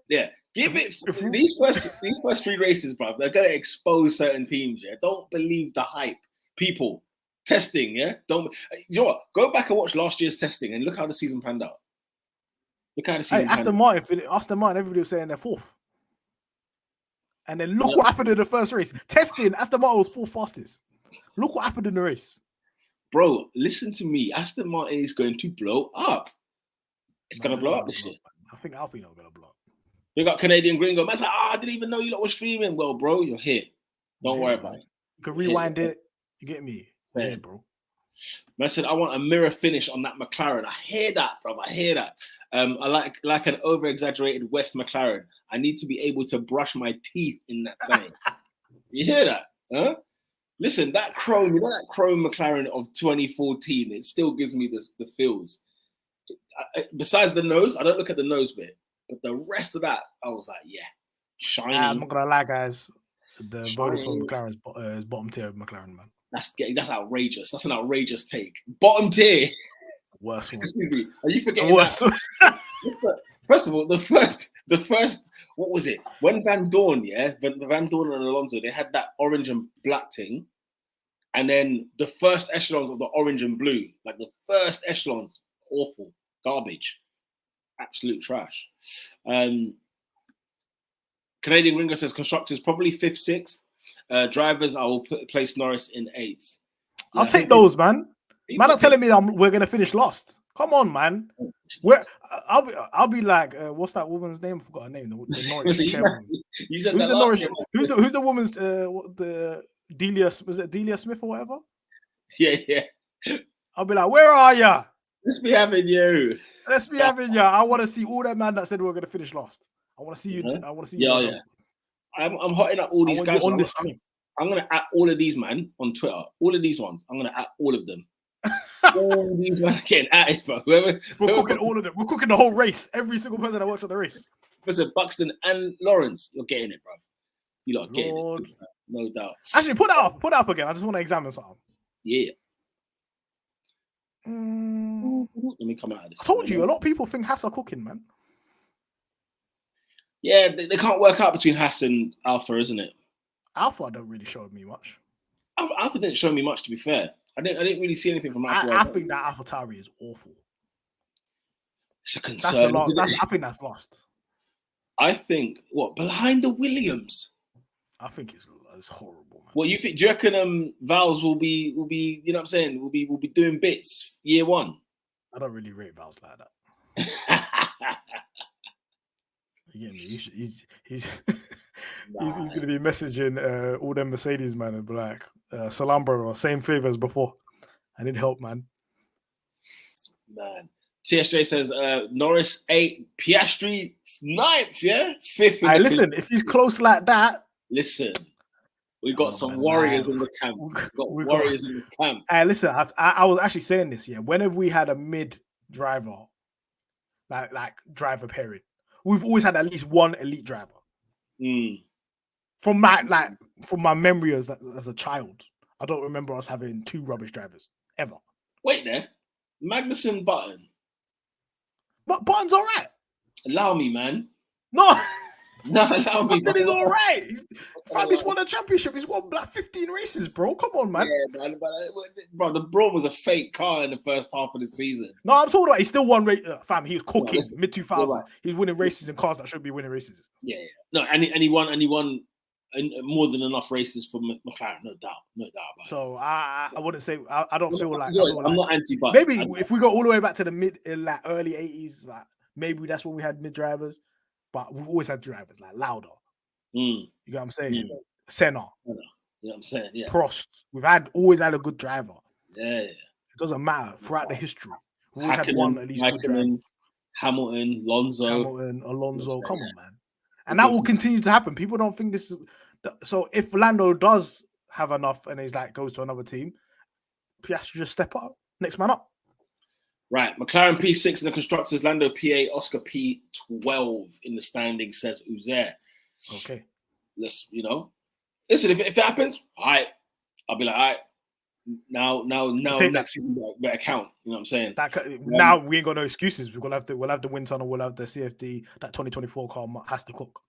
Yeah, give it these first 3 races, bro. They're gonna expose certain teams. Yeah, don't believe the hype. People testing. Yeah, don't. You know what? Go back and watch last year's testing and look how the season panned out. Look how the season. Aston Martin, everybody was saying they're 4th. And then look what happened in the first race. Testing, Aston Martin was 4th fastest. Look what happened in the race. Bro, listen to me. Aston Martin is going to blow up. It's going to blow up this year. I think Alpine are going to blow up. We got Canadian Gringo. Man's like, I didn't even know you lot were streaming. Well, bro, you're here. Don't worry about it. You can rewind it. You get me? Yeah, bro. I said, I want a mirror finish on that McLaren. I hear that, bro. I hear that. I like an over-exaggerated West McLaren. I need to be able to brush my teeth in that thing. You hear that? Huh? Listen, that chrome, that chrome McLaren of 2014, it still gives me the feels. Besides the nose, I don't look at the nose bit, but the rest of that, I was like, yeah, shiny. I'm not going to lie, guys. The voter for McLaren is bottom tier of McLaren, man. That's outrageous. That's an outrageous take. Bottom tier. Worst one. Are you forgetting that? First of all, the first, what was it? When Van Dorn, Van Dorn and Alonso, they had that orange and black thing. And then the first echelons of the orange and blue, like the first echelons, awful, garbage, absolute trash. Canadian Ringo says constructors probably 5th, 6th. Drivers, I will place Norris in 8th. I'll take those, man. Man, are telling me we're gonna finish last. Come on, man. I'll be like, what's that woman's name? I forgot her name. The Norwich you said that last year. Who's the woman's? The Delia, was it Delia Smith or whatever? Yeah. I'll be like, where are ya? Let's be having you. I want to see all that man that said we're gonna finish last. I want to see you. I want to see you. Yeah. I'm hotting up all these guys on this team. I'm gonna at all of these man on Twitter. All of these ones. I'm gonna at all of them. All these men getting at it, bro. We're cooking all of them. We're cooking the whole race. Every single person that works on the race. Listen, Buxton and Lawrence, you're getting it, bro. You lot getting it, no doubt. Actually, put that up again. I just want to examine something. Yeah. Let me come out of this. I told you, a lot of people think Haas are cooking, man. Yeah, they can't work out between Haas and Alpha, isn't it? Alpha don't really show me much. Alpha didn't show me much, to be fair. I didn't really see anything from Alpha. I think that AlphaTauri is awful. It's a concern. I think that's lost. I think behind the Williams. I think it's horrible, man. What you think? Do you reckon Vowles will be? You know what I'm saying? Will be doing bits year 1. I don't really rate Vowles like that. You get me? He's gonna be messaging all them Mercedes man and be like, "Salam, bro, same favor as before. I need help, man." Man, TSJ says Norris 8, Piastri 9th, yeah, 5th. Hey, listen, if he's close like that, listen, we got some warriors in the camp. We got warriors in the camp. Hey, listen, I was actually saying this. Yeah, whenever we had a mid driver, like driver pairing, we've always had at least one elite driver. From my memory as a child, I don't remember us having 2 rubbish drivers ever. Wait there, Magnussen, Button. But Button's all right. Allow me, man. No, allow me. Button is all right. He's won a championship. He's won like 15 races, bro. Come on, man. Yeah, man. Bro, the Braun was a fake car in the first half of the season. No, I'm talking about he still won race. Fam, he was cooking mid 2000s. Right. He was winning races in cars that should be winning races. Yeah. No, and he won more than enough races for McLaren, no doubt about it. So I wouldn't say I don't feel like I'm not anti-bike. Maybe if we go all the way back to the like early 80s, like maybe that's when we had mid drivers, but we've always had drivers like Lauda. You know what I'm saying? Senna. You know what I'm saying? Yeah. Prost. We've always had a good driver. Yeah. It doesn't matter throughout the history. We've always had one at least good driver. Hamilton, Alonso. Come on, man. And that will continue to happen. People don't think this is so. If Lando does have enough and he's like goes to another team, Piastri just step up, next man up. Right, McLaren P6 in the constructors, Lando P8, Oscar P12 in the standing, says Uzair. Okay, let's listen. If it happens, all right, I'll be like, all right. Now, next season better count. You know what I'm saying? Now we ain't got no excuses. We'll have the wind tunnel. We'll have the CFD. That 2024 car has to cook,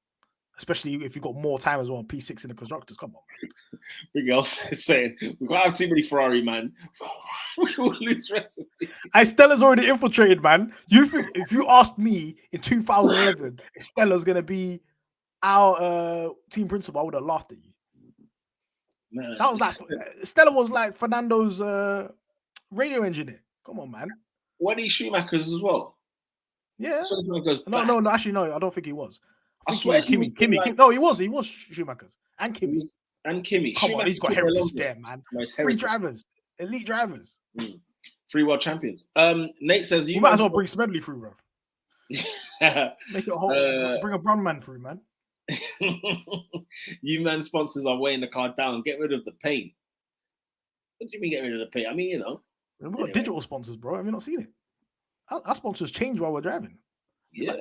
especially if you got more time as well. P6 in the constructors. Come on. Big else is saying we can't have too many Ferrari, man. We will lose recipe. Stella's already infiltrated, man. You think if you asked me in 2011 if Stella's gonna be our team principal, I would have laughed at you. Man. That was like Stella was like Fernando's radio engineer. Come on, man. What he Schumacher's as well? Yeah. So no. Actually, no. I don't think he was. I swear Kimmy. No, he was Schumacher's and Kimmy. Come on, he's got heritage there, man. Free drivers, elite drivers, 3 world champions. Nate says you might as well bring Smedley through, bro. Make it a whole. Bring a brown man through, man. You man sponsors are weighing the car down. Get rid of the paint. What do you mean get rid of the paint? I mean, we've got digital sponsors, bro. Have you not seen it? Our sponsors change while we're driving. Yeah,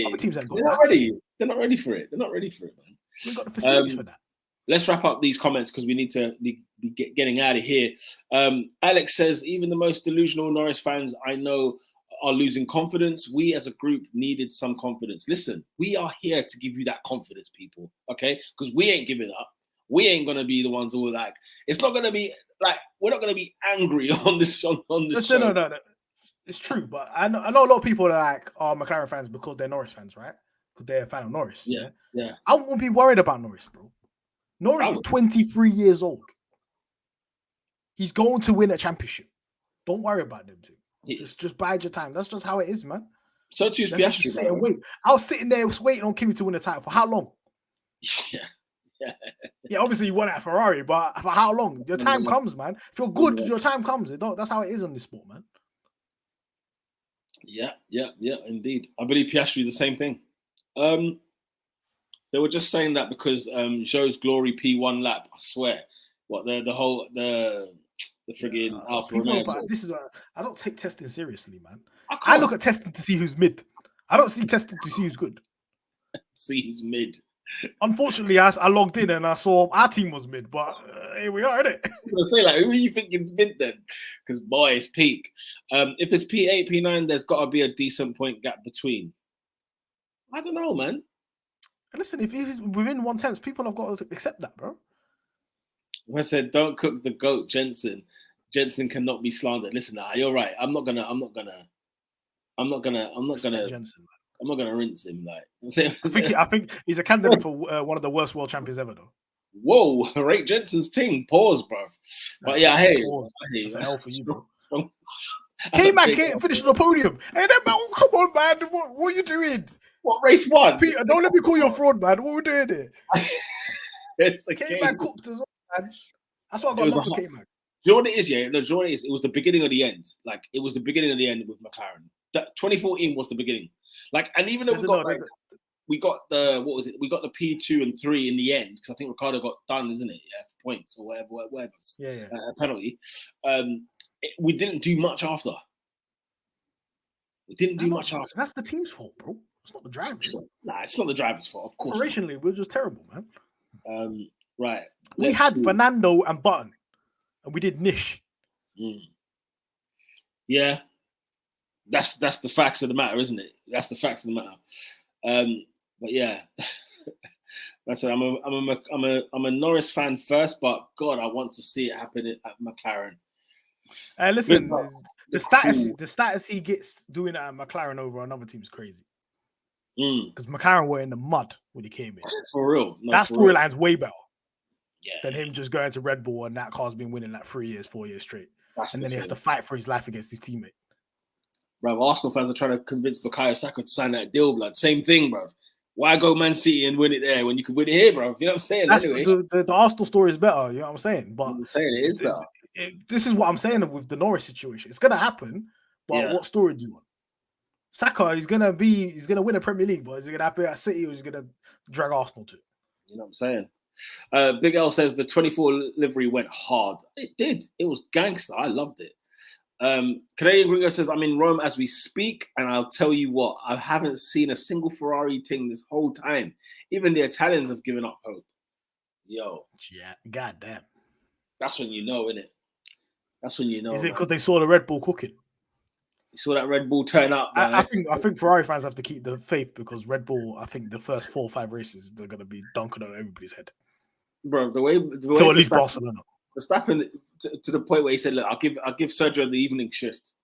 other teams ain't got they're not ready. They're not ready for it. They're not ready for it, man. We've got the facilities for that. Let's wrap up these comments because we need to be getting out of here. Alex says, even the most delusional Norris fans I know are losing confidence. We as a group needed some confidence. Listen, we are here to give you that confidence, people, okay? Because we ain't giving up. We ain't going to be the ones who are like, it's not going to be like, we're not going to be angry on this show. No. It's true, but I know a lot of people are McLaren fans because they're Norris fans, right? Because they're a fan of Norris. Yeah. I won't be worried about Norris, bro. Norris is 23 years old. He's going to win a championship. Don't worry about them two. Just bide your time. That's just how it is, man. So too is Piastri. I was sitting there waiting on Kimi to win the title for how long? Yeah. Obviously you won at Ferrari, but for how long? Your time comes, man. If you're good, your time comes. That's how it is on this sport, man. Yeah, indeed. I believe Piastri the same thing. They were just saying that because Joe's glory P1 lap. I swear, the friggin' Alpha Romeo. This is I don't take testing seriously, man. I look at testing to see who's mid. I don't see testing to see who's good. See who's mid. Unfortunately, I logged in and I saw our team was mid, but here we are, innit? I'm gonna say, like, who are you thinking mid then? Because boy, it's peak. If it's P8, P9, there's got to be a decent point gap between. I don't know, man. Listen, if he's within 1/10, people have got to accept that, bro. When I said don't cook the goat, Jensen cannot be slandered. Listen, you're right. I'm not gonna rinse him. Like I think he's a candidate for one of the worst world champions ever, though. Whoa, rate Jensen's team. Pause, bro. But yeah, it's a hell for you, bro. K-Man can't finish on the podium. Hey, come on, man. What are you doing? What race one? Peter, don't let me call you a fraud, man. What are we doing here? It's a K-Man cooked as well, man. That's why I got love for K-Man. Do you know what it is, yeah? No, do you know what it is? It was the beginning of the end. Like, it was the beginning of the end with McLaren. 2014 was the beginning. Like, and even though we got the P2 and 3 in the end, because I think Ricardo got done, isn't it? Yeah, for points or whatever. Yeah. A penalty. We didn't do much after. That's the team's fault, bro. It's not the drivers. It's not the driver's fault, of course. Operationally, we're just terrible, man. Right. We had Fernando and Button, and we did Nish. Yeah. That's the facts of the matter, isn't it? That's the facts of the matter. But yeah. I said I'm a Norris fan first, but God, I want to see it happen at McLaren. Listen, the status he gets doing it at McLaren over another team is crazy. because McLaren were in the mud when he came in. For real. No, that for real. storyline's way better Yeah. than him just going to Red Bull and that car's been winning like 4 years straight. That's and then he has to fight for his life against his teammate. Bro, Arsenal fans are trying to convince Bukayo Saka to sign that deal, blood. Same thing, bro. Why go Man City and win it there when you can win it here, bro? You know what I'm saying? That's anyway. The Arsenal story is better, you know what I'm saying? But I'm saying it is better. This is what I'm saying with the Norwich situation. It's gonna happen, but what story do you want? Saka is gonna win a Premier League, but is it gonna happen at City or is he gonna drag Arsenal to it? You know what I'm saying? Big L says the 24 livery went hard. It did. It was gangster. I loved it. Canadian Gringo says, I'm in Rome as we speak, and I'll tell you what, I haven't seen a single Ferrari thing this whole time. Even the Italians have given up hope. Yo. Yeah, goddamn. That's when you know, innit? That's when you know. Is it because they saw the Red Bull cooking? You saw that Red Bull turn up, man. I think Ferrari fans have to keep the faith because Red Bull, I think the first 4 or 5 races, they're going to be dunking on everybody's head. Bro, the way so at least Barcelona. Verstappen to the point where he said, "Look, I'll give Sergio the evening shift.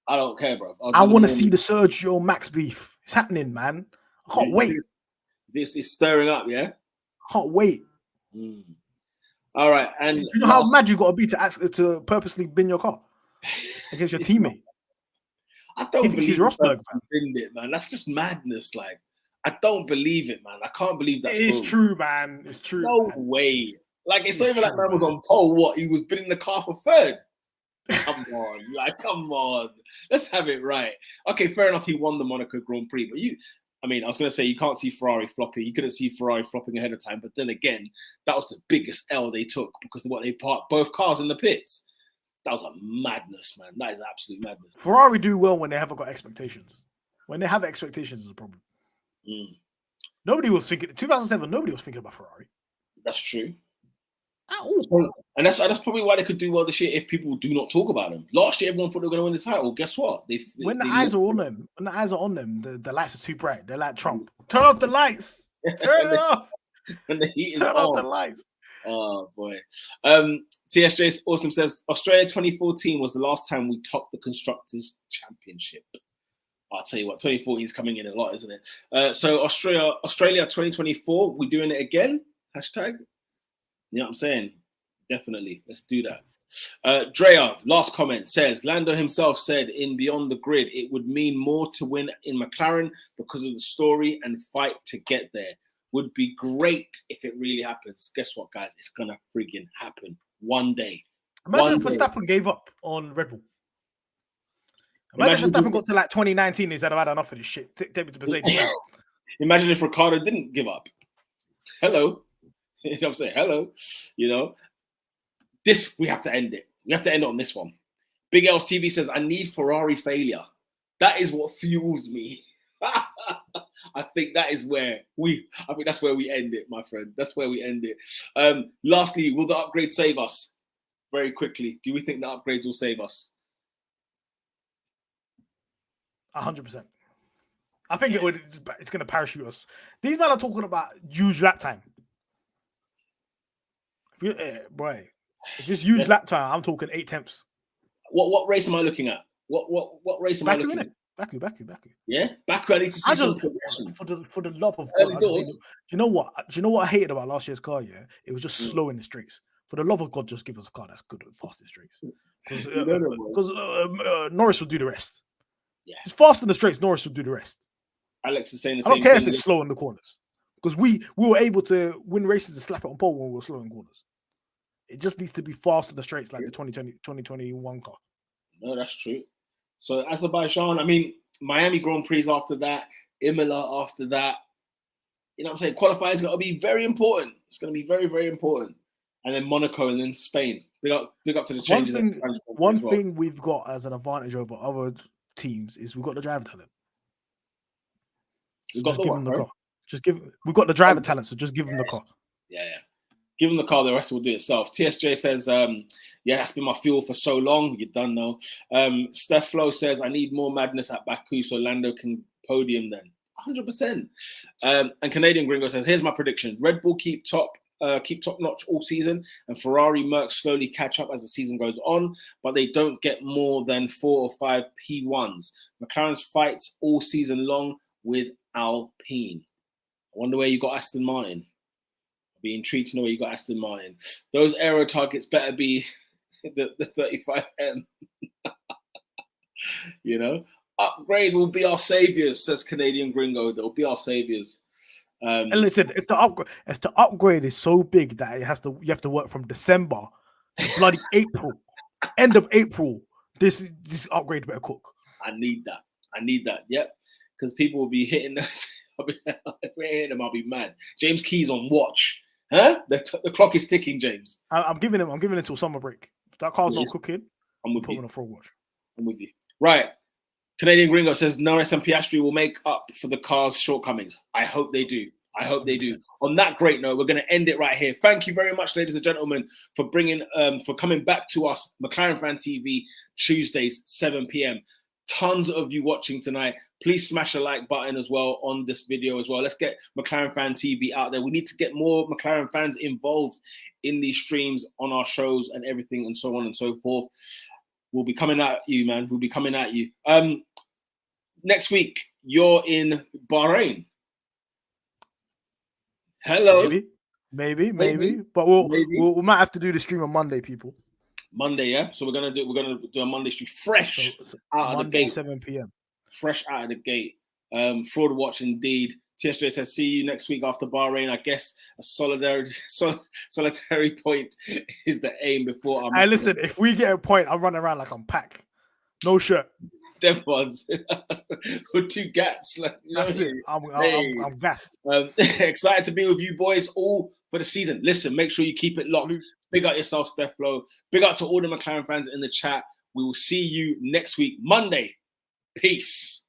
I don't care, bro. I want to see the Sergio Max beef. It's happening, man. I can't wait. This is stirring up, yeah. Can't wait. All right, and you know how mad you got to be to purposely bin your car against your teammate. I don't believe Rosberg, man. Binned it, man. That's just madness. Like, I don't believe it, man. I can't believe that. It's true, man. It's true. No way. Like, it's not even like man was on pole. What? He was bidding the car for third. Come on. Like, come on. Let's have it right. Okay, fair enough. He won the Monaco Grand Prix. But I was going to say, you can't see Ferrari flopping. You couldn't see Ferrari flopping ahead of time. But then again, that was the biggest L they took because of what they parked both cars in the pits. That was a madness, man. That is absolute madness. Ferrari do well when they haven't got expectations. When they have expectations is a problem. Nobody was thinking, 2007, nobody was thinking about Ferrari. That's true. And that's probably why they could do well this year if people do not talk about them. Last year, everyone thought they were going to win the title. Guess what? When the eyes are on them, the lights are too bright. They're like Trump. Turn off the lights. Turn it off. When the heat is Turn off the lights. Oh boy. TSJ Awesome says Australia 2014 was the last time we topped the Constructors' Championship. I'll tell you what, 2014 is coming in a lot, isn't it? So Australia 2024, we're doing it again. Hashtag. You know what I'm saying? Definitely. Let's do that. Drea, last comment, says Lando himself said in Beyond the Grid it would mean more to win in McLaren because of the story and fight to get there. Would be great if it really happens. Guess what, guys? It's going to friggin' happen one day. Imagine if Verstappen gave up on Red Bull. Imagine if Verstappen got to like 2019 and he said, I've had enough of this shit. Take me to Mercedes. Imagine if Ricciardo didn't give up. Hello. You know what I'm saying? Hello. You know, this, we have to end it. We have to end it on this one. Big L's TV says, I need Ferrari failure. That is what fuels me. I think that's where we end it, my friend. That's where we end it. Lastly, will the upgrade save us? Very quickly. Do we think the upgrades will save us? 100%. I think it's going to parachute us. These men are talking about huge lap time. Boy, if it's huge lap time, I'm talking 8 tenths. What race am I looking at? What race am I looking at? Baku. Yeah, Baku. I need to see some progression. For the love of God. Do you know what? Do you know what I hated about last year's car? Yeah, it was just slow in the streets. For the love of God, just give us a car that's good and fast in the streets. Because Norris will do the rest. Yeah, if it's fast in the straights. Norris will do the rest. Alex is saying the same thing. I don't care if it's slow in the corners because we were able to win races and slap it on pole when we were slow in corners. It just needs to be fast in the straights like the 2021 car. No, that's true. So Azerbaijan, Miami Grand Prix after that, Imola after that. You know what I'm saying? Qualifying is going to be very important. It's going to be very, very important. And then Monaco and then Spain. Big up to the changes. One thing we've got as an advantage over other teams is we've got the driver talent. We've got the car. We've got the driver talent, so just give them the car. Yeah. Give them the car, the rest will do itself. TSJ says, that's been my fuel for so long. You're done now. Steph Flo says, I need more madness at Baku so Lando can podium then. 100%. And Canadian Gringo says, here's my prediction. Red Bull keep top notch all season and Ferrari Merc slowly catch up as the season goes on, but they don't get more than 4 or 5 P1s. McLaren's fights all season long with Alpine. I wonder where you got Aston Martin. I'd be intrigued to know where you got Aston Martin. Those aero targets better be the 35M. You know, upgrade will be our saviors, says Canadian Gringo. They'll be our saviors. And listen, if the upgrade is so big that you have to work from December to bloody April, end of April, this upgrade better cook. I need that. Yep, because people will be hitting those. If we're hitting them, I'll be mad. James Key's on watch. Huh? The clock is ticking, James. I'm giving it till summer break. If that car's not cooking, I'm with put you. on a full watch. I'm with you. Right. Canadian Gringo says Norris and Piastri will make up for the car's shortcomings. I hope they do. I hope they do. On that great note, we're going to end it right here. Thank you very much, ladies and gentlemen, for coming back to us, McLaren Fan TV, Tuesdays, 7 p.m. Tons of you watching tonight. Please smash a like button as well on this video as well. Let's get McLaren Fan TV out there. We need to get more McLaren fans involved in these streams on our shows and everything and so on and so forth. We'll be coming at you, man. We'll be coming at you. Next week, you're in Bahrain. Hello. Maybe. But we might have to do the stream on Monday, people. Monday, yeah. So we're gonna do a Monday stream fresh out of the gate. 7 p.m. Fresh out of the gate. Fraud watch indeed. TSJ says, see you next week after Bahrain. I guess a solitary point is the aim before I'm. Hey, listen, if we get a point, I'll run around like I'm packed. No shirt. Them ones. With 2 gats. Like, that's it. I'm gassed. Excited to be with you boys all for the season. Listen, make sure you keep it locked. Big up yourself, Steph Flo. Big up to all the McLaren fans in the chat. We will see you next week, Monday. Peace.